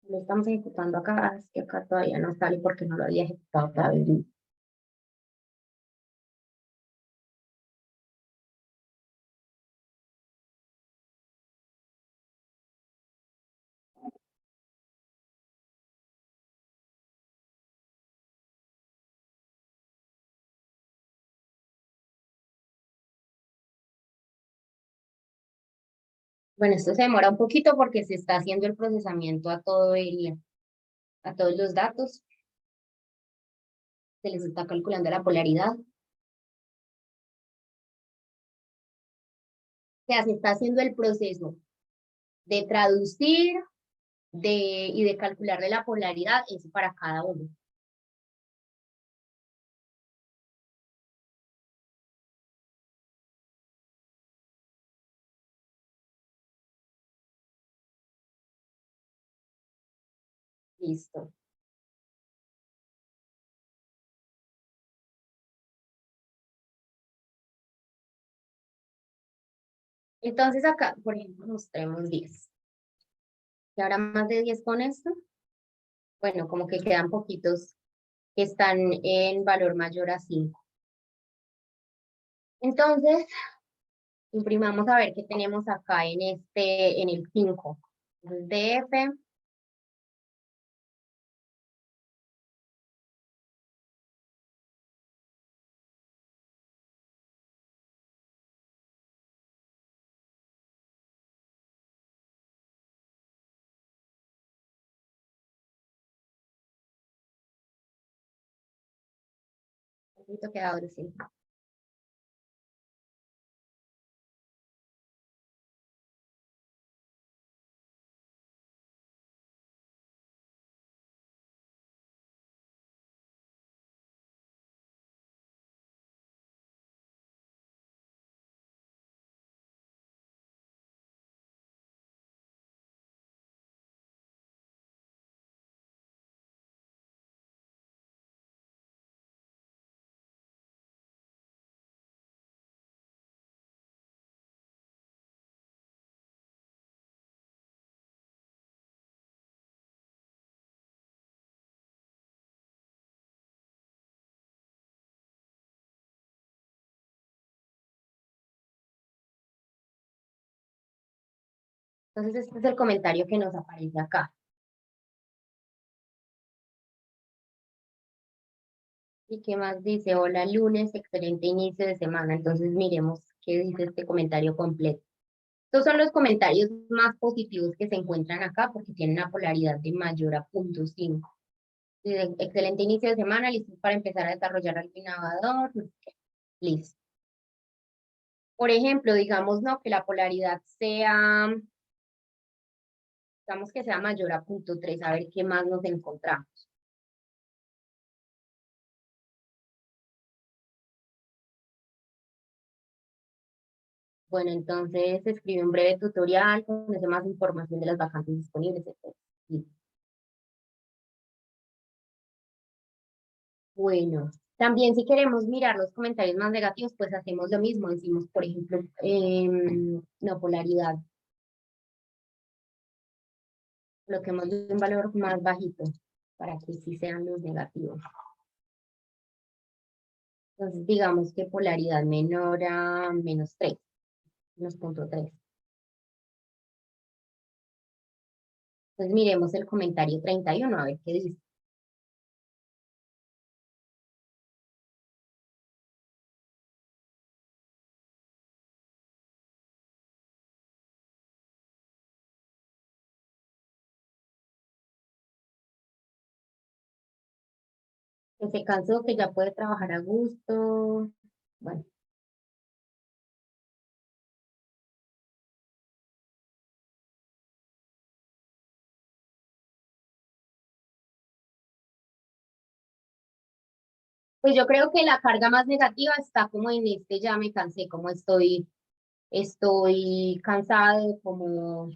Lo estamos ejecutando acá, es que acá todavía no sale porque no lo había ejecutado todavía. Bueno, esto se demora un poquito porque se está haciendo el procesamiento a todos los datos. Se les está calculando la polaridad. O sea, se está haciendo el proceso de traducir y de calcularle la polaridad, eso para cada uno. Listo. Entonces acá, por ejemplo, mostremos 10. ¿Y ahora más de 10 con esto? Bueno, como que quedan poquitos que están en valor mayor a 5. Entonces, imprimamos a ver qué tenemos acá en el 5. DF. Un poquito queda ahora sí. Entonces, este es el comentario que nos aparece acá. ¿Y qué más dice? Hola, lunes, excelente inicio de semana. Entonces miremos qué dice este comentario completo. Estos son los comentarios más positivos que se encuentran acá porque tienen una polaridad de mayor a 0.5. Dice, excelente inicio de semana, listo para empezar a desarrollar algo innovador. No sé qué. Listo. Por ejemplo, digamos, no, que la polaridad sea, digamos que sea mayor a 0.3, a ver qué más nos encontramos. Bueno, entonces escribe un breve tutorial, conoce más información de las vacantes disponibles, etc. Listo. Bueno, también si queremos mirar los comentarios más negativos, pues hacemos lo mismo. Decimos, por ejemplo, no polaridad. Coloquemos un valor más bajito para que sí sean los negativos. Entonces, digamos que polaridad menor a -3, -0.3. Entonces, miremos el comentario 31, a ver qué dice. Que se cansó, que ya puede trabajar a gusto. Bueno, pues yo creo que la carga más negativa está como en este ya me cansé, como estoy cansado, como...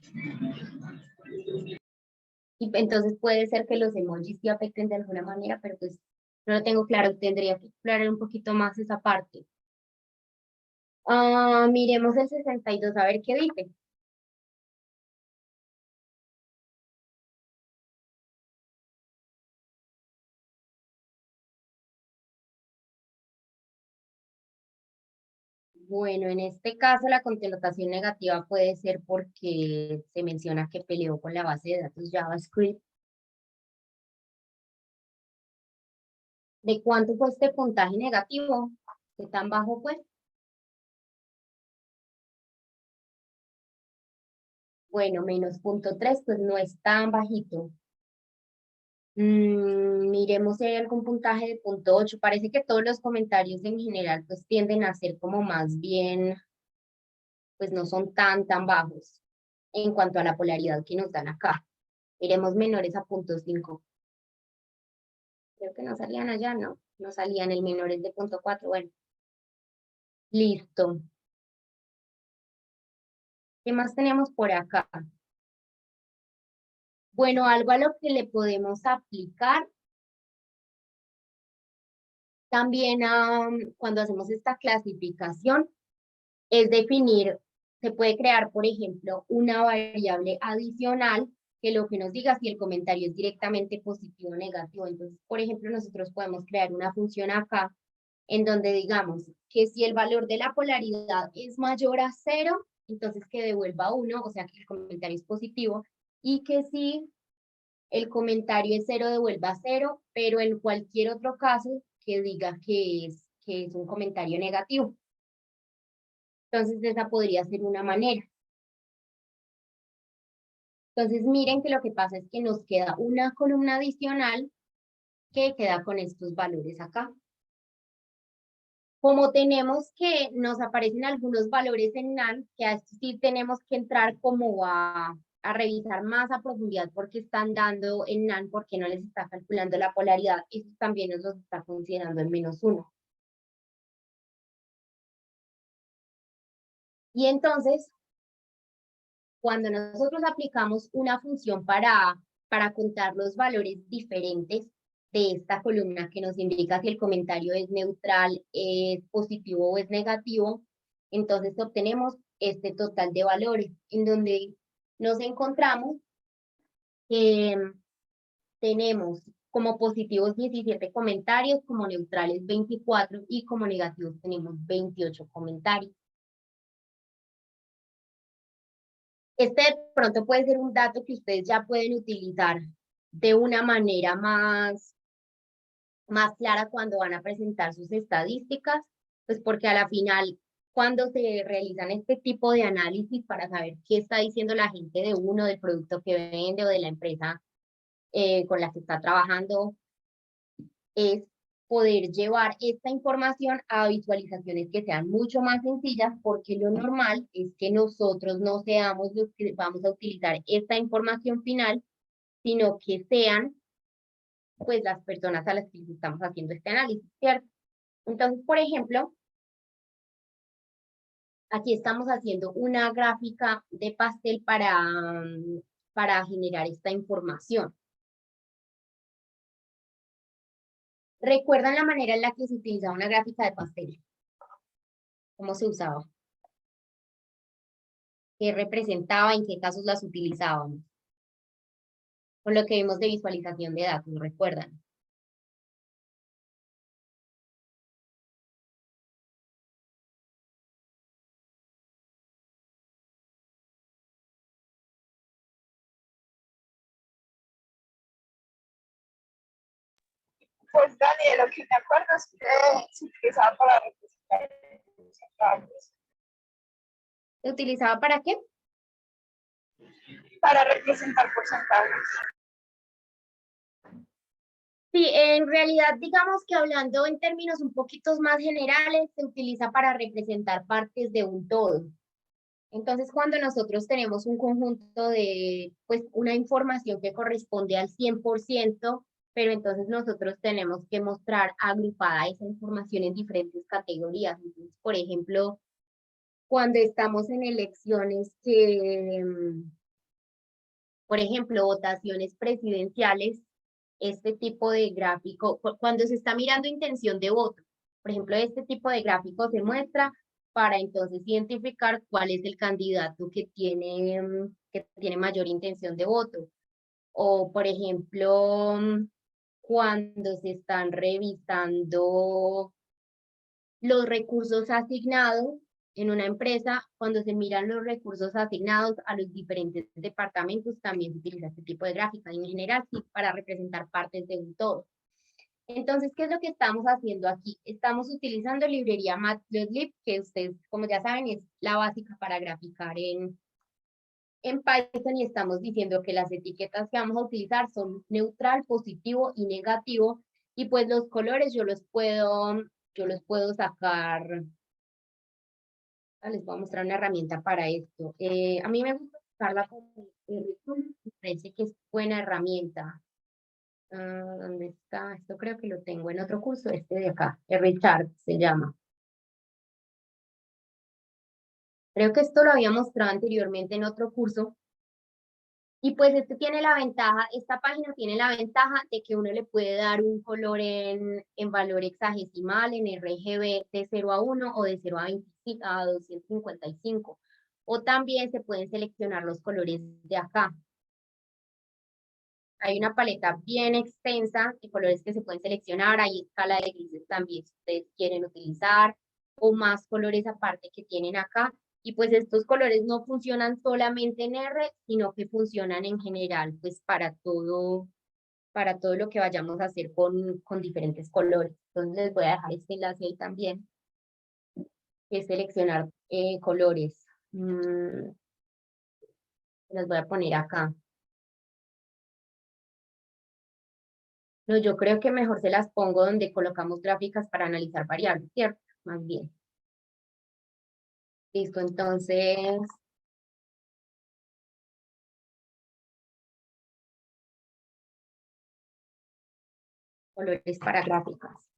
Y entonces puede ser que los emojis sí afecten de alguna manera, pero pues no lo tengo claro, tendría que explorar un poquito más esa parte. Miremos el 62, a ver qué dice. Bueno, en este caso la connotación negativa puede ser porque se menciona que peleó con la base de datos JavaScript. ¿De cuánto fue este puntaje negativo? ¿Qué tan bajo fue? Bueno, -0.3, pues no es tan bajito. Miremos si hay algún puntaje de 0.8. Parece que todos los comentarios en general pues tienden a ser como más bien, pues no son tan bajos en cuanto a la polaridad que nos dan acá. Miremos menores a 0.5. Creo que no salían allá, ¿no? No salían el menores de 0.4. Bueno, listo. ¿Qué más tenemos por acá? Bueno, algo a lo que le podemos aplicar también cuando hacemos esta clasificación es definir, se puede crear, por ejemplo, una variable adicional que lo que nos diga si el comentario es directamente positivo o negativo. Entonces, por ejemplo, nosotros podemos crear una función acá en donde digamos que si el valor de la polaridad es mayor a 0, entonces que devuelva 1, o sea que el comentario es positivo, y que si el comentario es 0, devuelva 0, pero en cualquier otro caso que diga que es un comentario negativo. Entonces esa podría ser una manera. Entonces miren que lo que pasa es que nos queda una columna adicional que queda con estos valores acá. Como tenemos que nos aparecen algunos valores en NaN, que a esto sí tenemos que entrar como a revisar más a profundidad porque están dando en NaN, porque no les está calculando la polaridad, y eso también nos los está considerando en -1. Y entonces, cuando nosotros aplicamos una función para contar los valores diferentes de esta columna que nos indica si el comentario es neutral, es positivo o es negativo, entonces obtenemos este total de valores, en donde nos encontramos que tenemos como positivos 17 comentarios, como neutrales 24 y como negativos tenemos 28 comentarios. Este de pronto puede ser un dato que ustedes ya pueden utilizar de una manera más más clara cuando van a presentar sus estadísticas, pues porque a la final, cuando se realizan este tipo de análisis para saber qué está diciendo la gente de uno, del producto que vende o de la empresa con la que está trabajando, es poder llevar esta información a visualizaciones que sean mucho más sencillas, porque lo normal es que nosotros no seamos los que vamos a utilizar esta información final, sino que sean pues las personas a las que les estamos haciendo este análisis, ¿cierto? Entonces, por ejemplo, aquí estamos haciendo una gráfica de pastel para generar esta información. ¿Recuerdan la manera en la que se utilizaba una gráfica de pastel? ¿Cómo se usaba? ¿Qué representaba? ¿En qué casos las utilizábamos? Con lo que vimos de visualización de datos, ¿recuerdan? Pues Dani, lo que me acuerdo es que se utilizaba para representar porcentajes. ¿Se utilizaba para qué? Para representar porcentajes. Sí, en realidad, digamos que hablando en términos un poquito más generales, se utiliza para representar partes de un todo. Entonces, cuando nosotros tenemos un conjunto de, pues, una información que corresponde al 100%, pero entonces nosotros tenemos que mostrar agrupada esa información en diferentes categorías. Entonces, por ejemplo, cuando estamos en elecciones por ejemplo, votaciones presidenciales, este tipo de gráfico, cuando se está mirando intención de voto, por ejemplo, este tipo de gráfico se muestra para entonces identificar cuál es el candidato que tiene mayor intención de voto. O, por ejemplo, cuando se están revisando los recursos asignados en una empresa, cuando se miran los recursos asignados a los diferentes departamentos, también se utiliza este tipo de gráfica, y en general sí, para representar partes de un todo. Entonces, ¿qué es lo que estamos haciendo aquí? Estamos utilizando librería Matplotlib, que ustedes, como ya saben, es la básica para graficar en Python, y estamos diciendo que las etiquetas que vamos a utilizar son neutral, positivo y negativo, y pues los colores yo los puedo sacar. Les voy a mostrar una herramienta para esto. A mí me gusta usarla como RTools, me parece que es buena herramienta. ¿Dónde está? Esto creo que lo tengo en otro curso, este de acá, RChart se llama. Creo que esto lo había mostrado anteriormente en otro curso. Y pues este tiene la ventaja, esta página tiene la ventaja de que uno le puede dar un color en valor hexagesimal, en RGB de 0 a 1 o de 0 a 255. O también se pueden seleccionar los colores de acá. Hay una paleta bien extensa de colores que se pueden seleccionar. Hay escala de grises también si ustedes quieren utilizar, o más colores aparte que tienen acá. Y pues estos colores no funcionan solamente en R, sino que funcionan en general, pues para todo lo que vayamos a hacer con diferentes colores. Entonces les voy a dejar este enlace ahí también, que es seleccionar colores. Los voy a poner acá. No, yo creo que mejor se las pongo donde colocamos gráficas para analizar variables, ¿cierto? Más bien. Listo, entonces, colores para gráficas.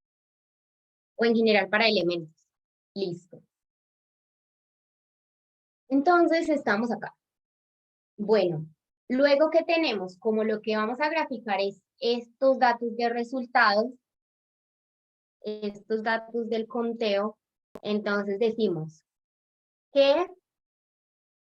O en general para elementos. Listo. Entonces, estamos acá. Bueno, luego que tenemos, como lo que vamos a graficar es estos datos de resultados, estos datos del conteo, entonces decimos que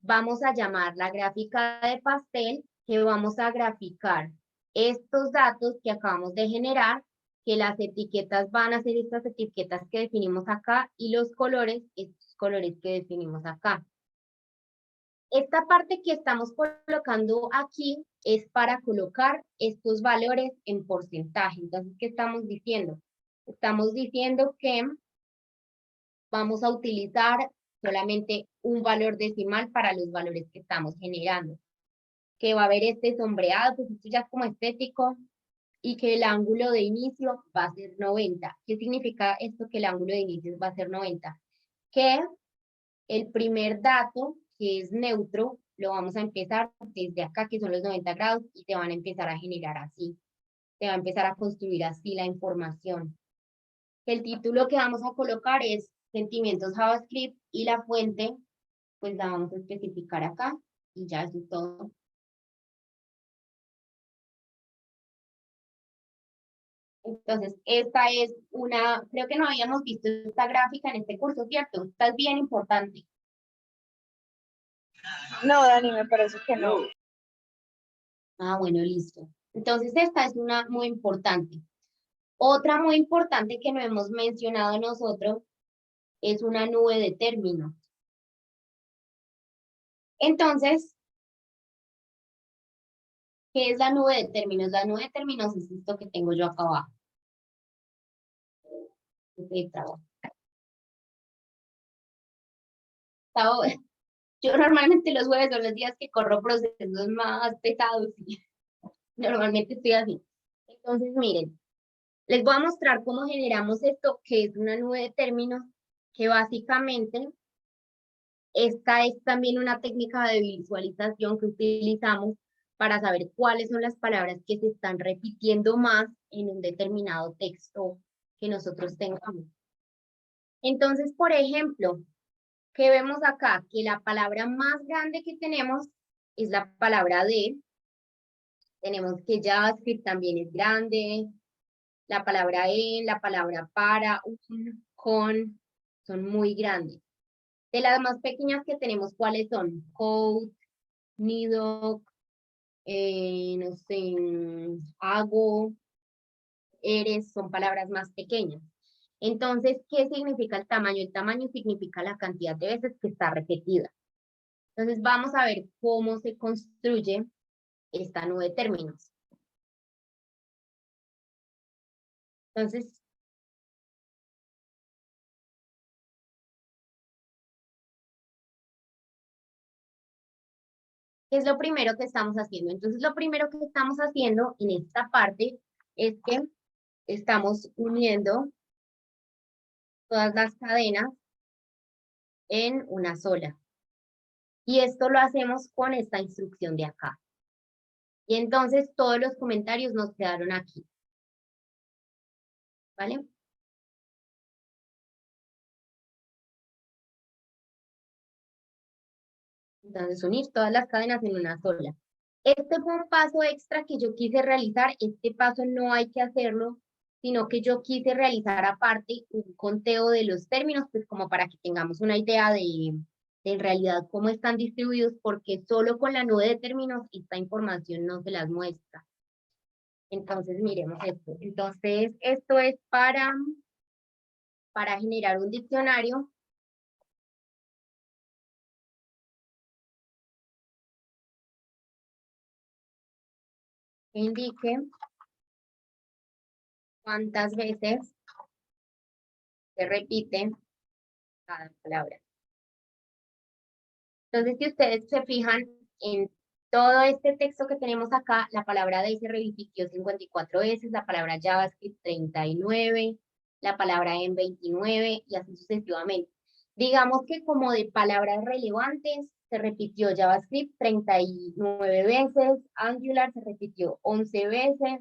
vamos a llamar la gráfica de pastel, que vamos a graficar estos datos que acabamos de generar, que las etiquetas van a ser estas etiquetas que definimos acá, y los colores, estos colores que definimos acá. Esta parte que estamos colocando aquí es para colocar estos valores en porcentaje. Entonces, ¿qué estamos diciendo? Estamos diciendo que vamos a utilizar solamente un valor decimal para los valores que estamos generando. Que va a haber este sombreado, pues esto ya es como estético, y que el ángulo de inicio va a ser 90. ¿Qué significa esto que el ángulo de inicio va a ser 90? Que el primer dato, que es neutro, lo vamos a empezar desde acá, que son los 90 grados, y te van a empezar a generar así. Te va a empezar a construir así la información. El título que vamos a colocar es Sentimientos JavaScript y la fuente, pues la vamos a especificar acá y ya eso es todo. Entonces, esta es una, creo que no habíamos visto esta gráfica en este curso, ¿cierto? Esta es bien importante. No, Dani, me parece que no. Ah, bueno, listo. Entonces, esta es una muy importante. Otra muy importante que no hemos mencionado nosotros es una nube de términos. Entonces, ¿qué es la nube de términos? La nube de términos es esto que tengo yo acá abajo. Yo normalmente los jueves son los días que corro procesos más pesados y normalmente estoy así. Entonces, miren, les voy a mostrar cómo generamos esto, que es una nube de términos, que básicamente esta es también una técnica de visualización que utilizamos para saber cuáles son las palabras que se están repitiendo más en un determinado texto que nosotros tengamos. Entonces, por ejemplo, ¿qué vemos acá? Que la palabra más grande que tenemos es la palabra de. Tenemos que JavaScript también es grande, la palabra en, la palabra para, un, con, son muy grandes. De las más pequeñas que tenemos, ¿cuáles son? Code, nido, no sé, hago, eres, son palabras más pequeñas. Entonces, ¿qué significa el tamaño? El tamaño significa la cantidad de veces que está repetida. Entonces, vamos a ver cómo se construye esta nube de términos. Entonces, ¿qué es lo primero que estamos haciendo? Entonces, lo primero que estamos haciendo en esta parte es que estamos uniendo todas las cadenas en una sola. Y esto lo hacemos con esta instrucción de acá. Y entonces todos los comentarios nos quedaron aquí. ¿Vale? Entonces unir todas las cadenas en una sola. Este fue un paso extra que yo quise realizar. Este paso no hay que hacerlo, sino que yo quise realizar aparte un conteo de los términos, pues como para que tengamos una idea de en realidad cómo están distribuidos, porque solo con la nube de términos esta información no se las muestra. Entonces, miremos esto. Entonces, esto es para generar un diccionario. Que indique cuántas veces se repite cada palabra. Entonces, si ustedes se fijan en todo este texto que tenemos acá, la palabra de se repitió 54 veces, la palabra JavaScript 39, la palabra en 29 y así sucesivamente. Digamos que como de palabras relevantes, se repitió JavaScript 39 veces, Angular se repitió 11 veces,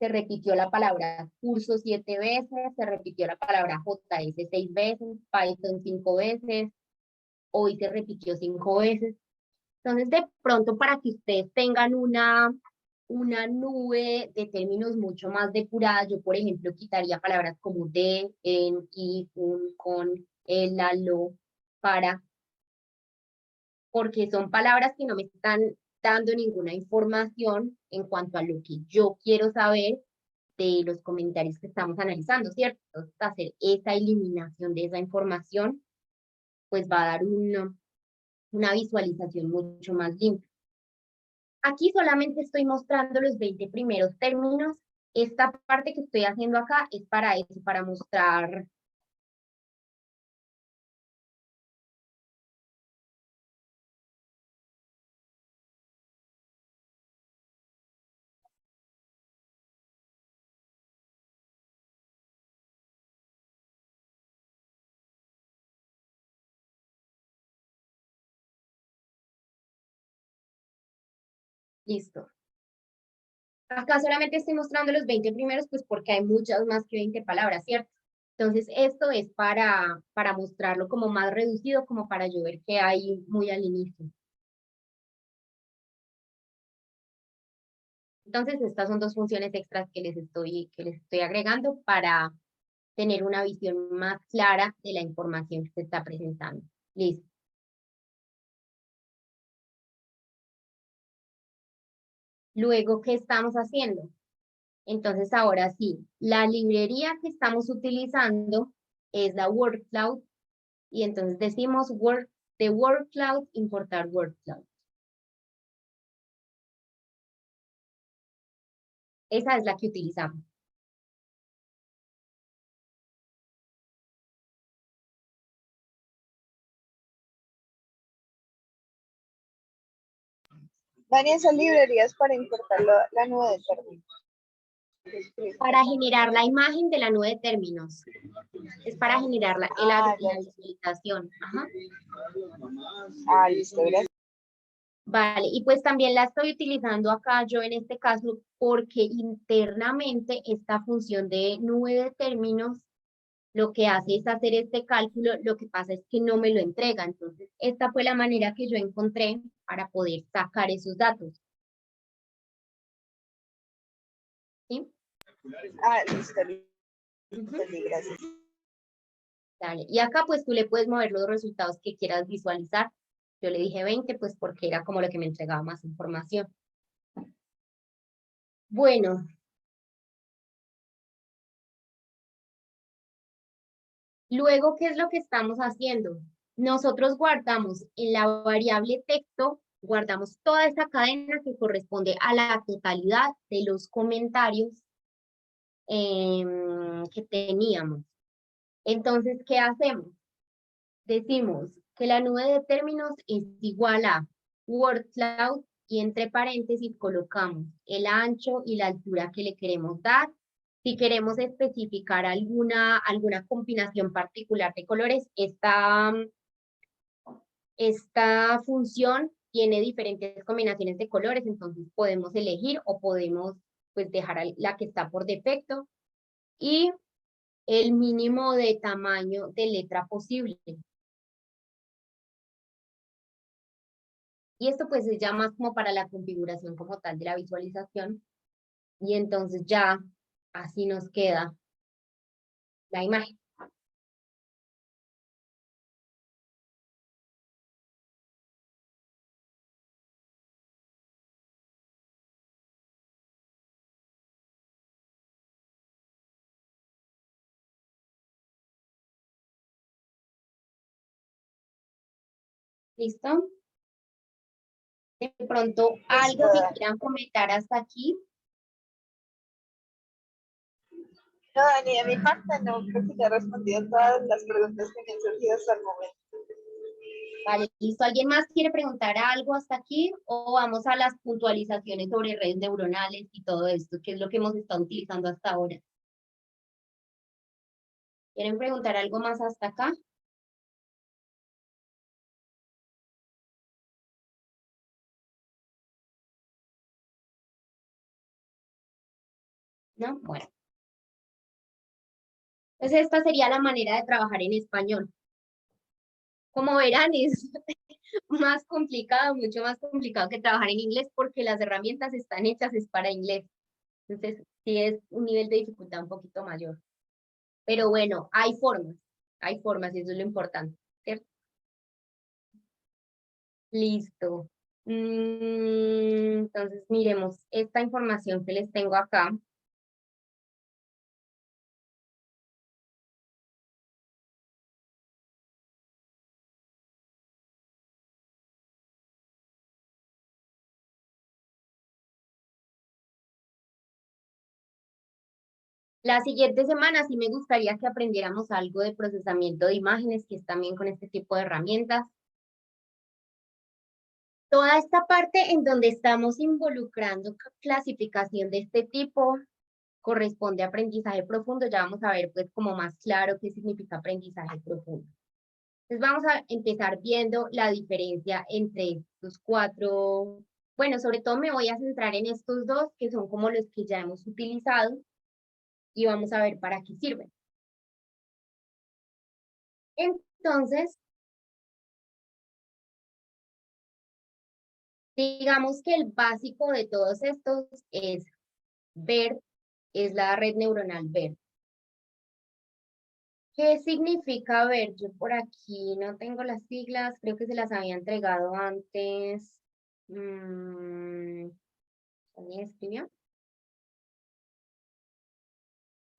se repitió la palabra curso 7 veces, se repitió la palabra JS 6 veces, Python 5 veces, hoy se repitió 5 veces. Entonces, de pronto, para que ustedes tengan una nube de términos mucho más depurada, yo, por ejemplo, quitaría palabras como de, en, y, un, con, el, la, lo, para, porque son palabras que no me están dando ninguna información en cuanto a lo que yo quiero saber de los comentarios que estamos analizando, ¿cierto? Entonces, hacer esa eliminación de esa información, pues va a dar una visualización mucho más limpia. Aquí solamente estoy mostrando los 20 primeros términos. Esta parte que estoy haciendo acá es para eso, para mostrar. Listo. Acá solamente estoy mostrando los 20 primeros, pues porque hay muchas más que 20 palabras, ¿cierto? Entonces, esto es para mostrarlo como más reducido, como para yo ver qué hay muy al inicio. Entonces, estas son dos funciones extras que les estoy agregando para tener una visión más clara de la información que se está presentando. Listo. Luego, ¿qué estamos haciendo? Entonces, ahora sí, la librería que estamos utilizando es la Word Cloud. Y entonces decimos de Word Cloud, importar Word Cloud. Esa es la que utilizamos. Dani, esas librerías para importar la nube de términos. Para generar la imagen de la nube de términos. Es para generar la visualización. Ajá. Listo, gracias. Vale, y pues también la estoy utilizando acá yo en este caso porque internamente esta función de nube de términos lo que hace es hacer este cálculo, lo que pasa es que no me lo entrega. Entonces, esta fue la manera que yo encontré para poder sacar esos datos. ¿Sí? Listo, gracias. Dale. Y acá pues tú le puedes mover los resultados que quieras visualizar. Yo le dije 20 pues porque era como lo que me entregaba más información. Bueno. Luego, ¿qué es lo que estamos haciendo? Nosotros guardamos en la variable texto, guardamos toda esa cadena que corresponde a la totalidad de los comentarios que teníamos. Entonces, ¿qué hacemos? Decimos que la nube de términos es igual a word cloud y entre paréntesis colocamos el ancho y la altura que le queremos dar. Si queremos especificar alguna combinación particular de colores, esta función tiene diferentes combinaciones de colores, entonces podemos elegir o podemos pues dejar la que está por defecto y el mínimo de tamaño de letra posible. Y esto pues es ya más como para la configuración como tal de la visualización. Y entonces ya así nos queda la imagen. ¿Listo? De pronto, algo que quieran comentar hasta aquí. No, Dani, de mi parte no, creo que ya he respondido todas las preguntas que me han surgido hasta el momento. Vale, ¿listo? ¿Alguien más quiere preguntar algo hasta aquí? ¿O vamos a las puntualizaciones sobre redes neuronales y todo esto, que es lo que hemos estado utilizando hasta ahora? ¿Quieren preguntar algo más hasta acá? ¿No? Bueno. Entonces esta sería la manera de trabajar en español. Como verán, es más complicado, mucho más complicado que trabajar en inglés porque las herramientas están hechas es para inglés. Entonces, sí es un nivel de dificultad un poquito mayor. Pero bueno, hay formas y eso es lo importante, ¿cierto? Listo. Entonces, miremos esta información que les tengo acá. La siguiente semana sí me gustaría que aprendiéramos algo de procesamiento de imágenes, que es también con este tipo de herramientas. Toda esta parte en donde estamos involucrando clasificación de este tipo corresponde a aprendizaje profundo. Ya vamos a ver pues como más claro qué significa aprendizaje profundo. Entonces vamos a empezar viendo la diferencia entre estos cuatro. Bueno, sobre todo me voy a centrar en estos dos que son como los que ya hemos utilizado y vamos a ver para qué sirven. Entonces, digamos que el básico de todos estos es BERT, es la red neuronal BERT. ¿Qué significa BERT? Yo por aquí no tengo las siglas, creo que se las había entregado antes. ¿Alguien escribió?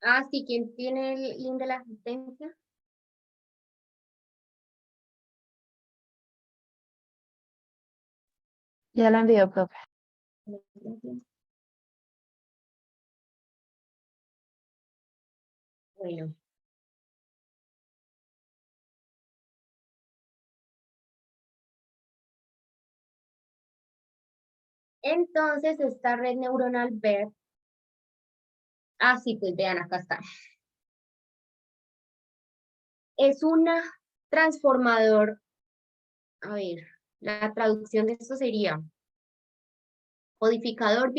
Ah, sí, ¿quién tiene el link de la asistencia? Ya la envió, profe. Bueno. Entonces, esta red neuronal BERT, sí, pues vean, acá está. Es una transformador, a ver, la traducción de esto sería codificador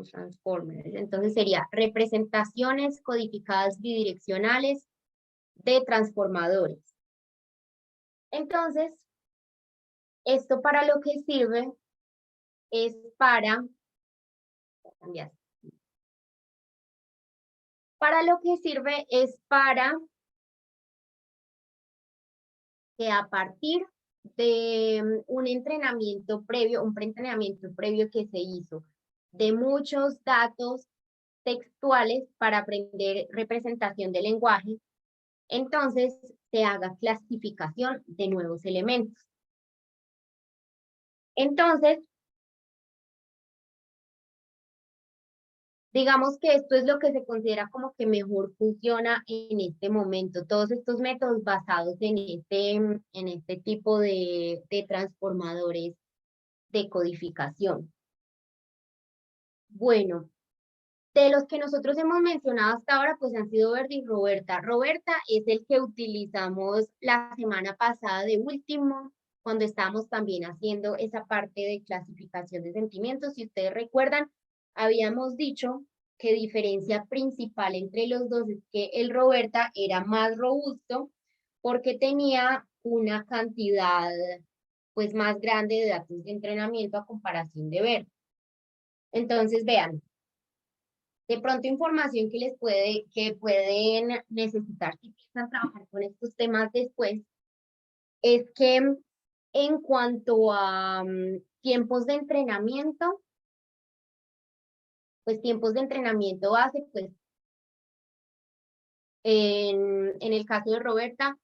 transformers. Entonces sería representaciones codificadas bidireccionales de transformadores. Entonces, esto para lo que sirve es para lo que sirve es para que a partir de un entrenamiento previo, un preentrenamiento previo que se hizo de muchos datos textuales para aprender representación del lenguaje, entonces se haga clasificación de nuevos elementos. Entonces, digamos que esto es lo que se considera como que mejor funciona en este momento. Todos estos métodos basados en este tipo de transformadores de codificación. Bueno, de los que nosotros hemos mencionado hasta ahora, pues han sido Verdi y Roberta. Roberta es el que utilizamos la semana pasada de último, cuando estábamos también haciendo esa parte de clasificación de sentimientos. Si ustedes recuerdan, habíamos dicho que diferencia principal entre los dos es que el Roberta era más robusto porque tenía una cantidad pues más grande de datos de entrenamiento a comparación de Verdi. Entonces, vean, de pronto información que pueden necesitar si piensan trabajar con estos temas después, es que en cuanto a tiempos de entrenamiento, pues tiempos de entrenamiento base, pues en el caso de Roberta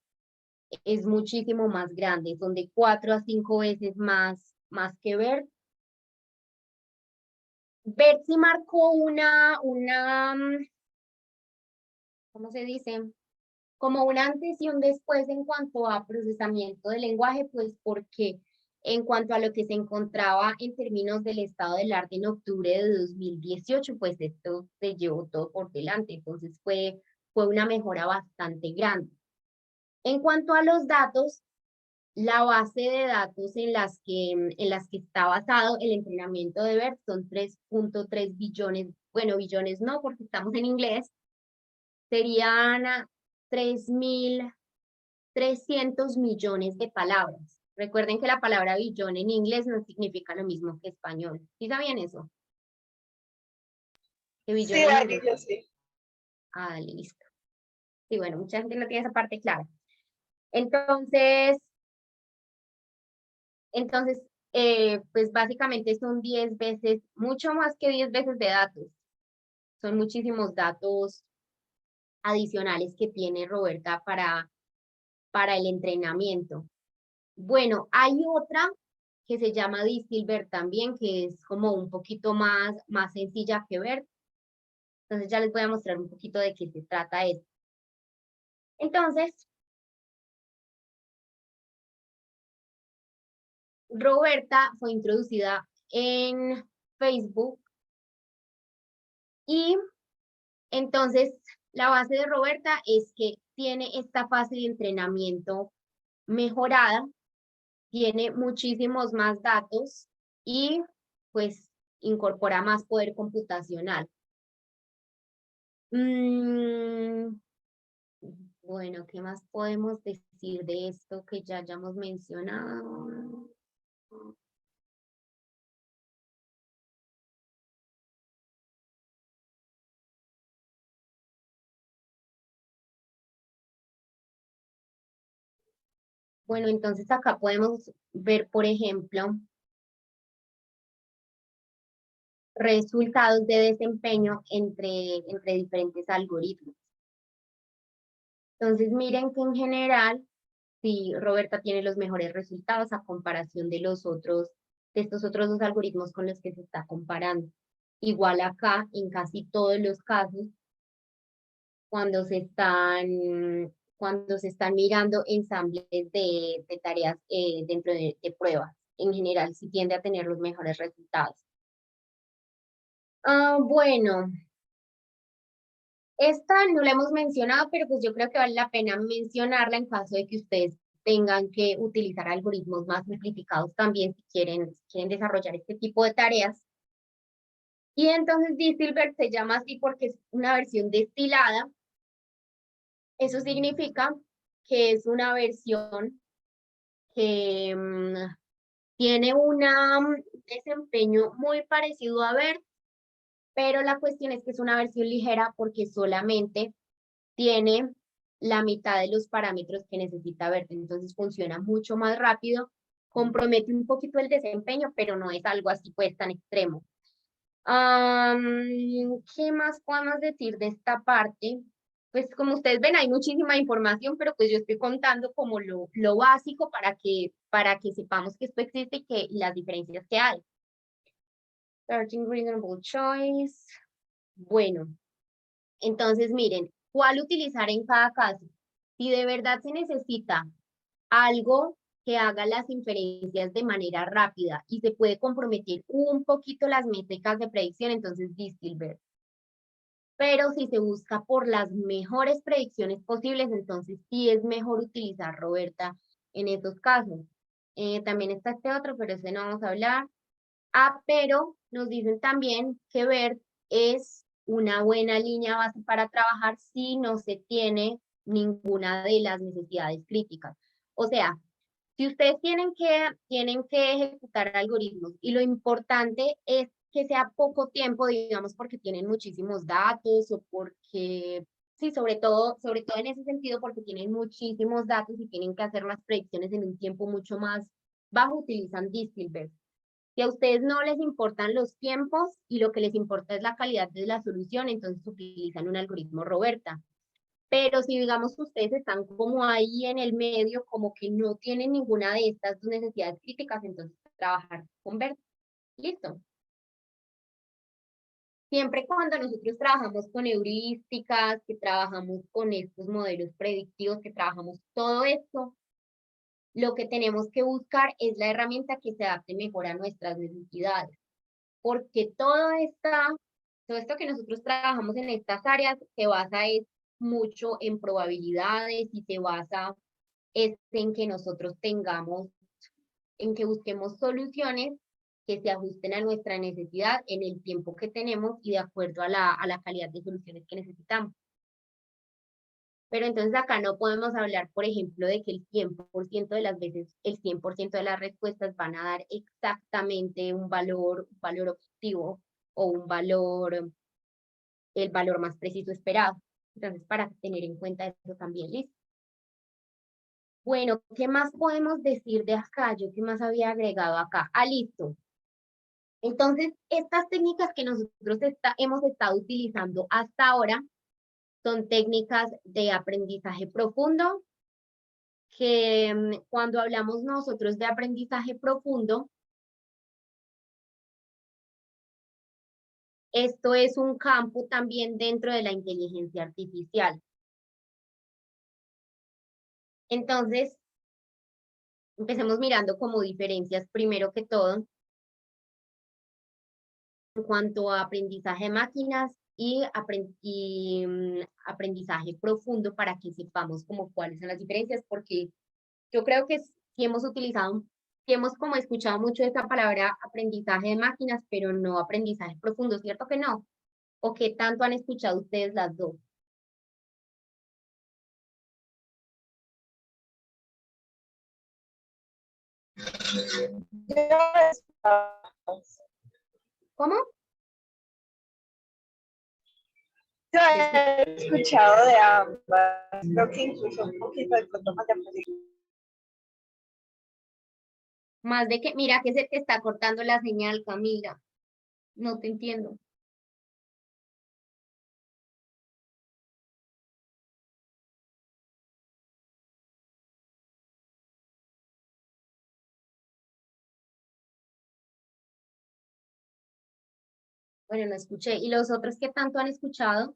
es muchísimo más grande, son de 4 a 5 veces más que BERT. BERT sí marcó ¿cómo se dice? Como un antes y un después en cuanto a procesamiento del lenguaje, pues porque en cuanto a lo que se encontraba en términos del estado del arte en octubre de 2018, pues esto se llevó todo por delante, entonces fue una mejora bastante grande. En cuanto a los datos, la base de datos en las que está basado el entrenamiento de BERT son 3.3 billones, bueno, billones no, porque estamos en inglés, serían 3.300 millones de palabras. Recuerden que la palabra billón en inglés no significa lo mismo que español. ¿Sí sabían eso? Que billón Sí, en Dani, inglés. yo sí. Listo. Sí, bueno, mucha gente no tiene esa parte clara. Entonces, pues básicamente son 10 veces, mucho más que 10 veces de datos. Son muchísimos datos adicionales que tiene Roberta para el entrenamiento. Bueno, hay otra que se llama Distilbert también, que es como un poquito más sencilla que ver. Entonces ya les voy a mostrar un poquito de qué se trata esto. Entonces, Roberta fue introducida en Facebook y entonces la base de Roberta es que tiene esta fase de entrenamiento mejorada, tiene muchísimos más datos y pues incorpora más poder computacional. Bueno, ¿qué más podemos decir de esto que ya hayamos mencionado? Bueno, entonces acá podemos ver, por ejemplo, resultados de desempeño entre diferentes algoritmos. Entonces, miren que en general, sí, Roberta tiene los mejores resultados a comparación de estos otros dos algoritmos con los que se está comparando. Igual acá, en casi todos los casos, cuando se están mirando ensambles de tareas dentro de pruebas, en general, sí tiende a tener los mejores resultados. Bueno, esta no la hemos mencionado, pero pues yo creo que vale la pena mencionarla en caso de que ustedes tengan que utilizar algoritmos más simplificados también si quieren desarrollar este tipo de tareas. Y entonces Distilbert se llama así porque es una versión destilada. Eso significa que es una versión que tiene un desempeño muy parecido a BERT, pero la cuestión es que es una versión ligera porque solamente tiene la mitad de los parámetros que necesita BERT, entonces funciona mucho más rápido, compromete un poquito el desempeño, pero no es algo así pues tan extremo. ¿Qué más podemos decir de esta parte? Pues como ustedes ven hay muchísima información, pero pues yo estoy contando como lo básico para que sepamos que esto existe y las diferencias que hay. Searching reasonable choice. Bueno, entonces miren, ¿cuál utilizar en cada caso? Si de verdad se necesita algo que haga las inferencias de manera rápida y se puede comprometer un poquito las métricas de predicción, entonces Distilbert. Pero si se busca por las mejores predicciones posibles, entonces sí es mejor utilizar Roberta en esos casos. También está este otro, pero ese no vamos a hablar. Pero nos dicen también que BERT es una buena línea base para trabajar si no se tiene ninguna de las necesidades críticas. O sea, si ustedes tienen que ejecutar algoritmos y lo importante es que sea poco tiempo, digamos, porque tienen muchísimos datos o porque, sí, sobre todo en ese sentido, porque tienen muchísimos datos y tienen que hacer las predicciones en un tiempo mucho más bajo, utilizan Distilbert. Si a ustedes no les importan los tiempos y lo que les importa es la calidad de la solución, entonces utilizan un algoritmo Roberta. Pero si digamos ustedes están como ahí en el medio, como que no tienen ninguna de estas dos necesidades críticas, entonces trabajar con BERT. Listo. Siempre cuando nosotros trabajamos con heurísticas, que trabajamos con estos modelos predictivos, que trabajamos todo esto, lo que tenemos que buscar es la herramienta que se adapte mejor a nuestras necesidades. Porque todo esto que nosotros trabajamos en estas áreas se basa mucho en probabilidades y se basa en que nosotros en que busquemos soluciones que se ajusten a nuestra necesidad en el tiempo que tenemos y de acuerdo a la calidad de soluciones que necesitamos. Pero entonces acá no podemos hablar, por ejemplo, de que el 100% de las veces, el 100% de las respuestas van a dar exactamente un valor objetivo o el valor más preciso esperado. Entonces, para tener en cuenta eso también, listo. Bueno, ¿qué más podemos decir de acá? Yo qué más había agregado acá. Listo. Entonces, estas técnicas que nosotros hemos estado utilizando hasta ahora son técnicas de aprendizaje profundo, que cuando hablamos nosotros de aprendizaje profundo, esto es un campo también dentro de la inteligencia artificial. Entonces, empecemos mirando como diferencias primero que todo en cuanto a aprendizaje de máquinas y, aprendizaje profundo para que sepamos como cuáles son las diferencias, porque yo creo que sí hemos utilizado, sí hemos como escuchado mucho esta palabra aprendizaje de máquinas, pero no aprendizaje profundo, ¿cierto que no? ¿O qué tanto han escuchado ustedes las dos? ¿Cómo? Yo ¿Me escu- he escuchado de ambas, creo que incluso un poquito de pronto más de aprendizaje. Más de que, mira que se te está cortando la señal, Camila. No te entiendo. Bueno, no escuché. ¿Y los otros qué tanto han escuchado?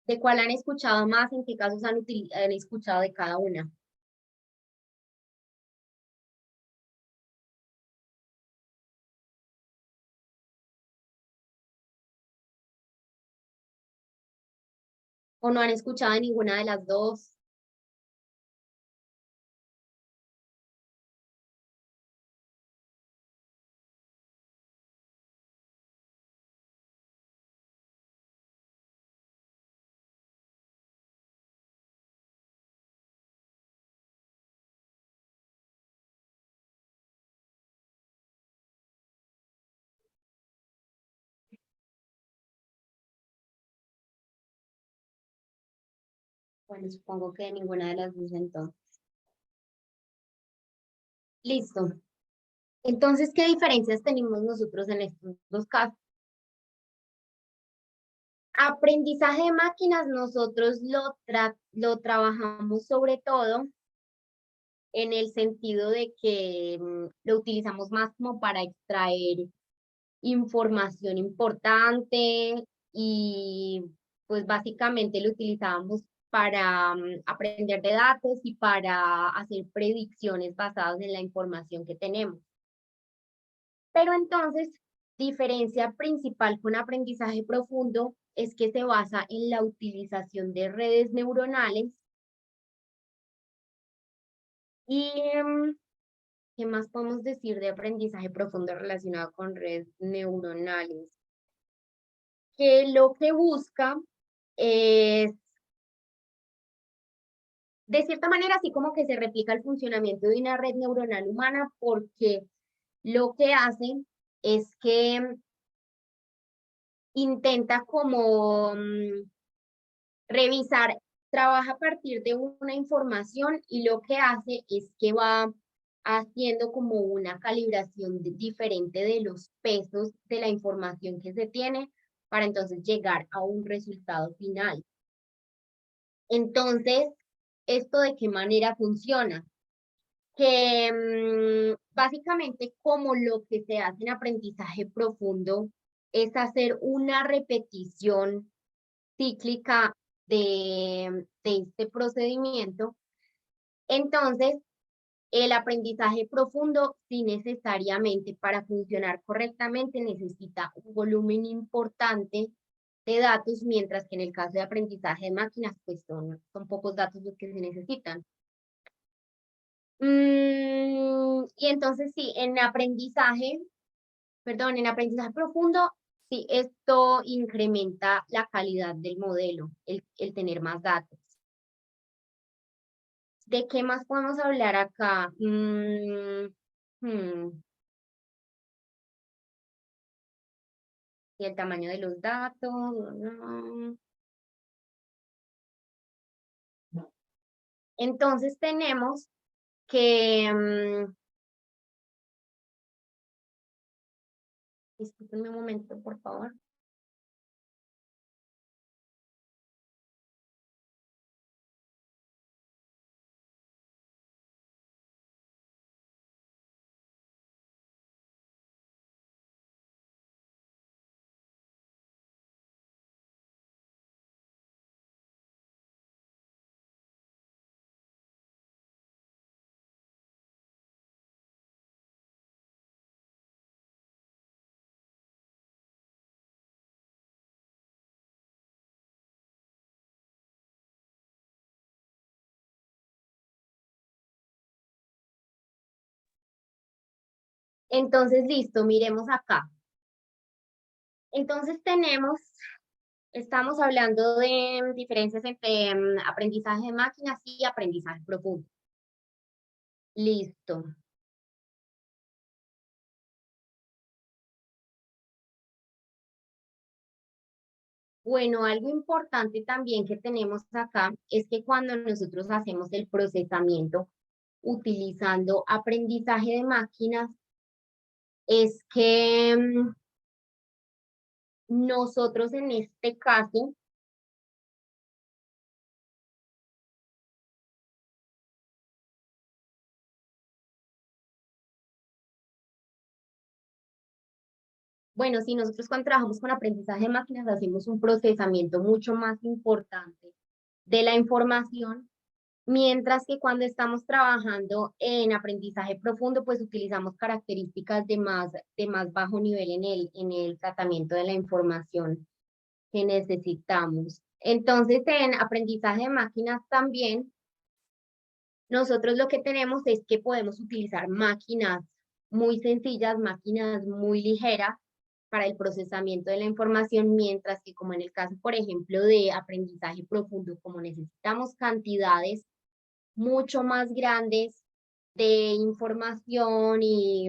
¿De cuál han escuchado más? ¿En qué casos han escuchado de cada una? ¿O no han escuchado de ninguna de las dos? Bueno, supongo que de ninguna de las dos entonces. Listo. Entonces, ¿qué diferencias tenemos nosotros en estos dos casos? Aprendizaje de máquinas, nosotros lo trabajamos sobre todo en el sentido de que lo utilizamos más como para extraer información importante y pues básicamente lo utilizábamos para aprender de datos y para hacer predicciones basadas en la información que tenemos. Pero entonces, diferencia principal con aprendizaje profundo es que se basa en la utilización de redes neuronales y ¿qué más podemos decir de aprendizaje profundo relacionado con redes neuronales? Que lo que busca es, de cierta manera, así como que se replica el funcionamiento de una red neuronal humana, porque lo que hace es que intenta como revisar, trabaja a partir de una información y lo que hace es que va haciendo como una calibración diferente de los pesos de la información que se tiene para entonces llegar a un resultado final. Entonces, ¿esto de qué manera funciona? Que básicamente como lo que se hace en aprendizaje profundo es hacer una repetición cíclica de este procedimiento, entonces el aprendizaje profundo, sí necesariamente para funcionar correctamente, necesita un volumen importante de datos, mientras que en el caso de aprendizaje de máquinas, pues son pocos datos los que se necesitan. Y entonces sí, en aprendizaje profundo, sí, esto incrementa la calidad del modelo, el tener más datos. ¿De qué más podemos hablar acá? Y el tamaño de los datos. No. Entonces tenemos que, discúlpenme un momento, por favor. Entonces, listo, miremos acá. Entonces estamos hablando de diferencias entre aprendizaje de máquinas y aprendizaje profundo. Listo. Bueno, algo importante también que tenemos acá es que cuando nosotros hacemos el procesamiento utilizando aprendizaje de máquinas, es que nosotros en este caso, bueno, si nosotros cuando trabajamos con aprendizaje de máquinas hacemos un procesamiento mucho más importante de la información, mientras que cuando estamos trabajando en aprendizaje profundo, pues utilizamos características de más bajo nivel en el tratamiento de la información que necesitamos. Entonces, en aprendizaje de máquinas también, nosotros lo que tenemos es que podemos utilizar máquinas muy sencillas, máquinas muy ligeras para el procesamiento de la información, mientras que como en el caso, por ejemplo, de aprendizaje profundo, como necesitamos cantidades mucho más grandes de información y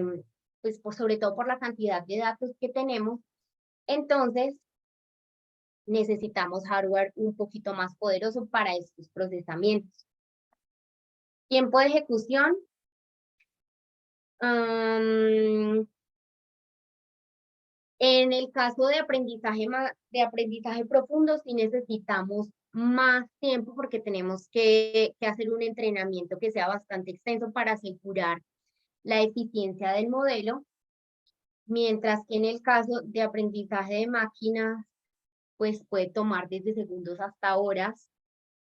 pues sobre todo por la cantidad de datos que tenemos, entonces necesitamos hardware un poquito más poderoso para estos procesamientos. Tiempo de ejecución. En el caso de aprendizaje profundo, sí necesitamos más tiempo porque tenemos que hacer un entrenamiento que sea bastante extenso para asegurar la eficiencia del modelo, mientras que en el caso de aprendizaje de máquinas, pues puede tomar desde segundos hasta horas,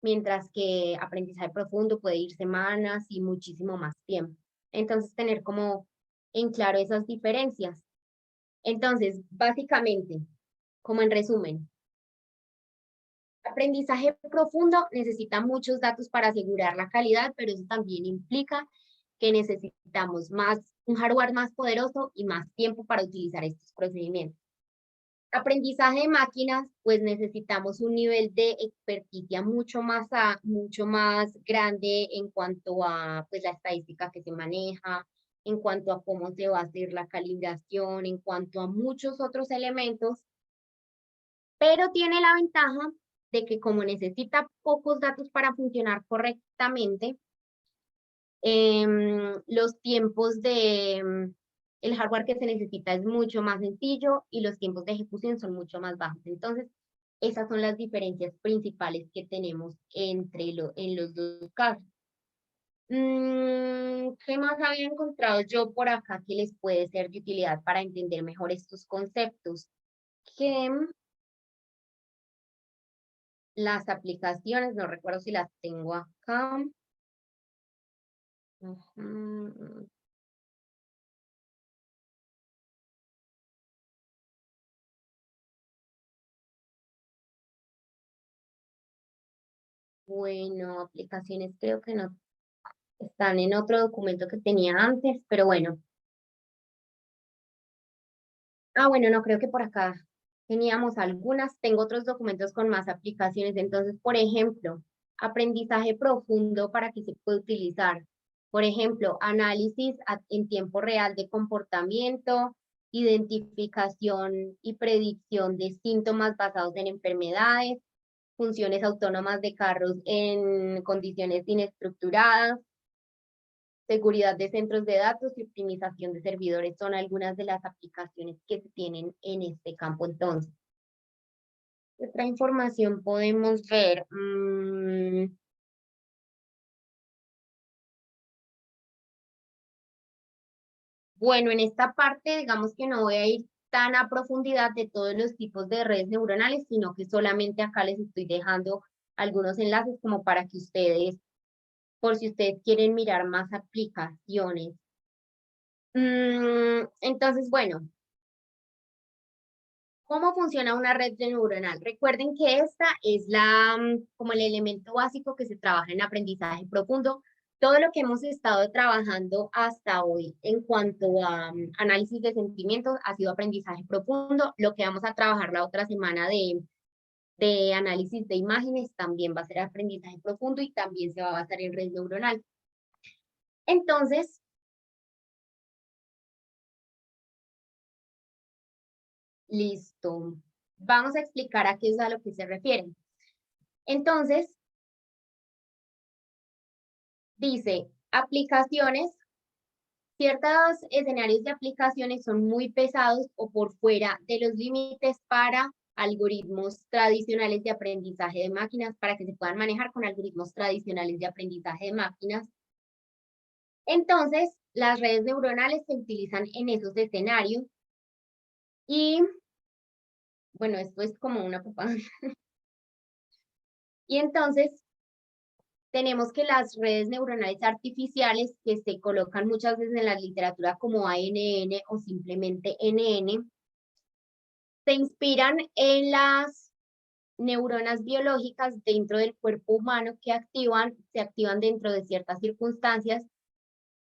mientras que aprendizaje profundo puede ir semanas y muchísimo más tiempo. Entonces, tener como en claro esas diferencias. Entonces, básicamente, como en resumen, aprendizaje profundo necesita muchos datos para asegurar la calidad, pero eso también implica que necesitamos un hardware más poderoso y más tiempo para utilizar estos procedimientos. Aprendizaje de máquinas, pues necesitamos un nivel de experticia mucho más grande en cuanto a pues, la estadística que se maneja, en cuanto a cómo se va a hacer la calibración, en cuanto a muchos otros elementos, pero tiene la ventaja de que como necesita pocos datos para funcionar correctamente, los tiempos el hardware que se necesita es mucho más sencillo y los tiempos de ejecución son mucho más bajos. Entonces, esas son las diferencias principales que tenemos en los dos casos. ¿Qué más había encontrado yo por acá que les puede ser de utilidad para entender mejor estos conceptos? Que las aplicaciones, no recuerdo si las tengo acá. Ujú. Bueno, aplicaciones creo que no están en otro documento que tenía antes, pero bueno. Ah, bueno, no creo que por acá teníamos algunas. Tengo otros documentos con más aplicaciones. Entonces, por ejemplo, aprendizaje profundo para que se puede utilizar. Por ejemplo, análisis en tiempo real de comportamiento, identificación y predicción de síntomas basados en enfermedades, funciones autónomas de carros en condiciones inestructuradas, seguridad de centros de datos y optimización de servidores son algunas de las aplicaciones que se tienen en este campo. Entonces, ¿qué otra información podemos ver? Bueno, en esta parte, digamos que no voy a ir tan a profundidad de todos los tipos de redes neuronales, sino que solamente acá les estoy dejando algunos enlaces como para que ustedes, por si ustedes quieren mirar más aplicaciones. Entonces, bueno, ¿cómo funciona una red neuronal? Recuerden que esta es como el elemento básico que se trabaja en aprendizaje profundo todo lo que hemos estado trabajando hasta hoy en cuanto a análisis de sentimientos ha sido aprendizaje profundo. Lo que vamos a trabajar la otra semana de análisis de imágenes también va a ser aprendizaje profundo y también se va a basar en red neuronal. Entonces, listo. Vamos a explicar a qué es a lo que se refieren. Entonces, dice, aplicaciones, ciertos escenarios de aplicaciones son muy pesados o por fuera de los límites para algoritmos tradicionales de aprendizaje de máquinas, para que se puedan manejar con algoritmos tradicionales de aprendizaje de máquinas. Entonces, las redes neuronales se utilizan en esos escenarios y, bueno, esto es como una propaganda. Y entonces, tenemos que las redes neuronales artificiales, que se colocan muchas veces en la literatura como ANN o simplemente NN, se inspiran en las neuronas biológicas dentro del cuerpo humano que se activan dentro de ciertas circunstancias,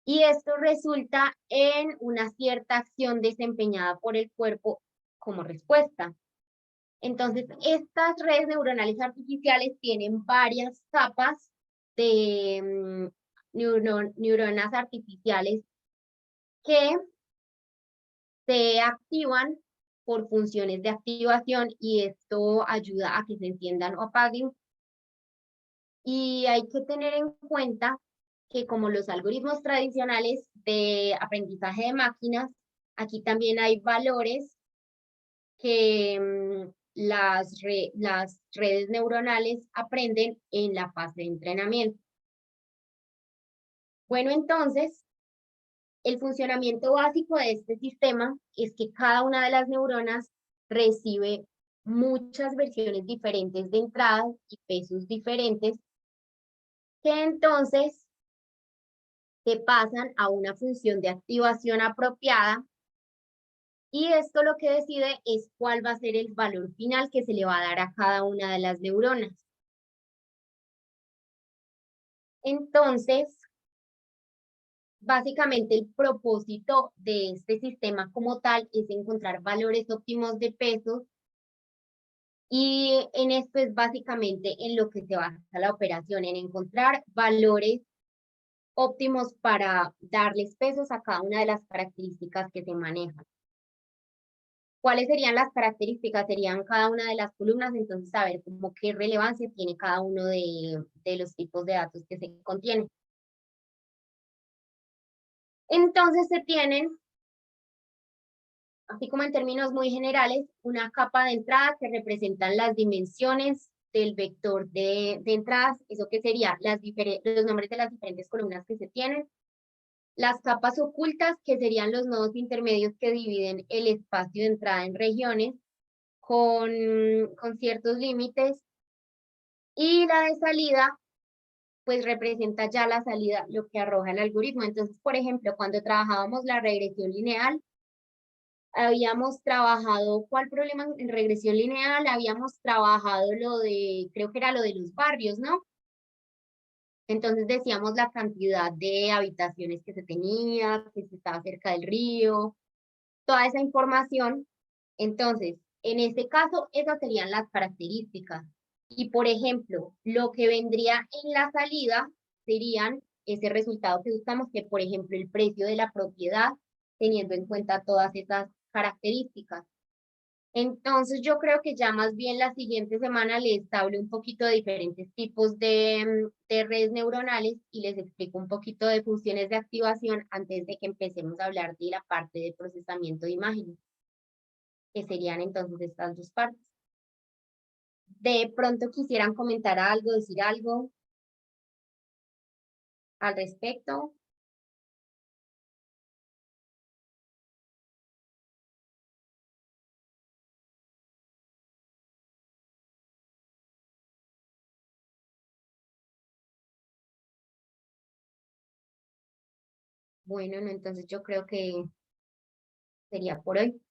y esto resulta en una cierta acción desempeñada por el cuerpo como respuesta. Entonces, estas redes neuronales artificiales tienen varias capas de neuronas artificiales que se activan por funciones de activación, y esto ayuda a que se enciendan o apaguen. Y hay que tener en cuenta que, como los algoritmos tradicionales de aprendizaje de máquinas, aquí también hay valores que las redes neuronales aprenden en la fase de entrenamiento. Bueno, entonces, el funcionamiento básico de este sistema es que cada una de las neuronas recibe muchas versiones diferentes de entrada y pesos diferentes, que entonces se pasan a una función de activación apropiada, y esto lo que decide es cuál va a ser el valor final que se le va a dar a cada una de las neuronas. Entonces, básicamente el propósito de este sistema como tal es encontrar valores óptimos de pesos, y en esto es básicamente en lo que se basa la operación, en encontrar valores óptimos para darles pesos a cada una de las características que se manejan. ¿Cuáles serían las características? Serían cada una de las columnas, entonces saber como qué relevancia tiene cada uno de los tipos de datos que se contienen. Entonces se tienen, así como en términos muy generales, una capa de entrada que representan las dimensiones del vector de entradas, eso que sería los nombres de las diferentes columnas que se tienen. Las capas ocultas, que serían los nodos intermedios que dividen el espacio de entrada en regiones con ciertos límites. Y la de salida, pues representa ya la salida, lo que arroja el algoritmo. Entonces, por ejemplo, cuando trabajábamos la regresión lineal, habíamos trabajado, ¿cuál problema en regresión lineal? Habíamos trabajado lo de, creo que era lo de los barrios, ¿no? Entonces decíamos la cantidad de habitaciones que se tenía, que se estaba cerca del río, toda esa información. Entonces, en este caso, esas serían las características. Y, por ejemplo, lo que vendría en la salida serían ese resultado que buscamos, que, por ejemplo, el precio de la propiedad, teniendo en cuenta todas esas características. Entonces, yo creo que ya más bien la siguiente semana les hablo un poquito de diferentes tipos de redes neuronales y les explico un poquito de funciones de activación antes de que empecemos a hablar de la parte de procesamiento de imágenes, que serían entonces estas dos partes. De pronto quisieran comentar algo, decir algo al respecto. Bueno, no, entonces yo creo que sería por hoy.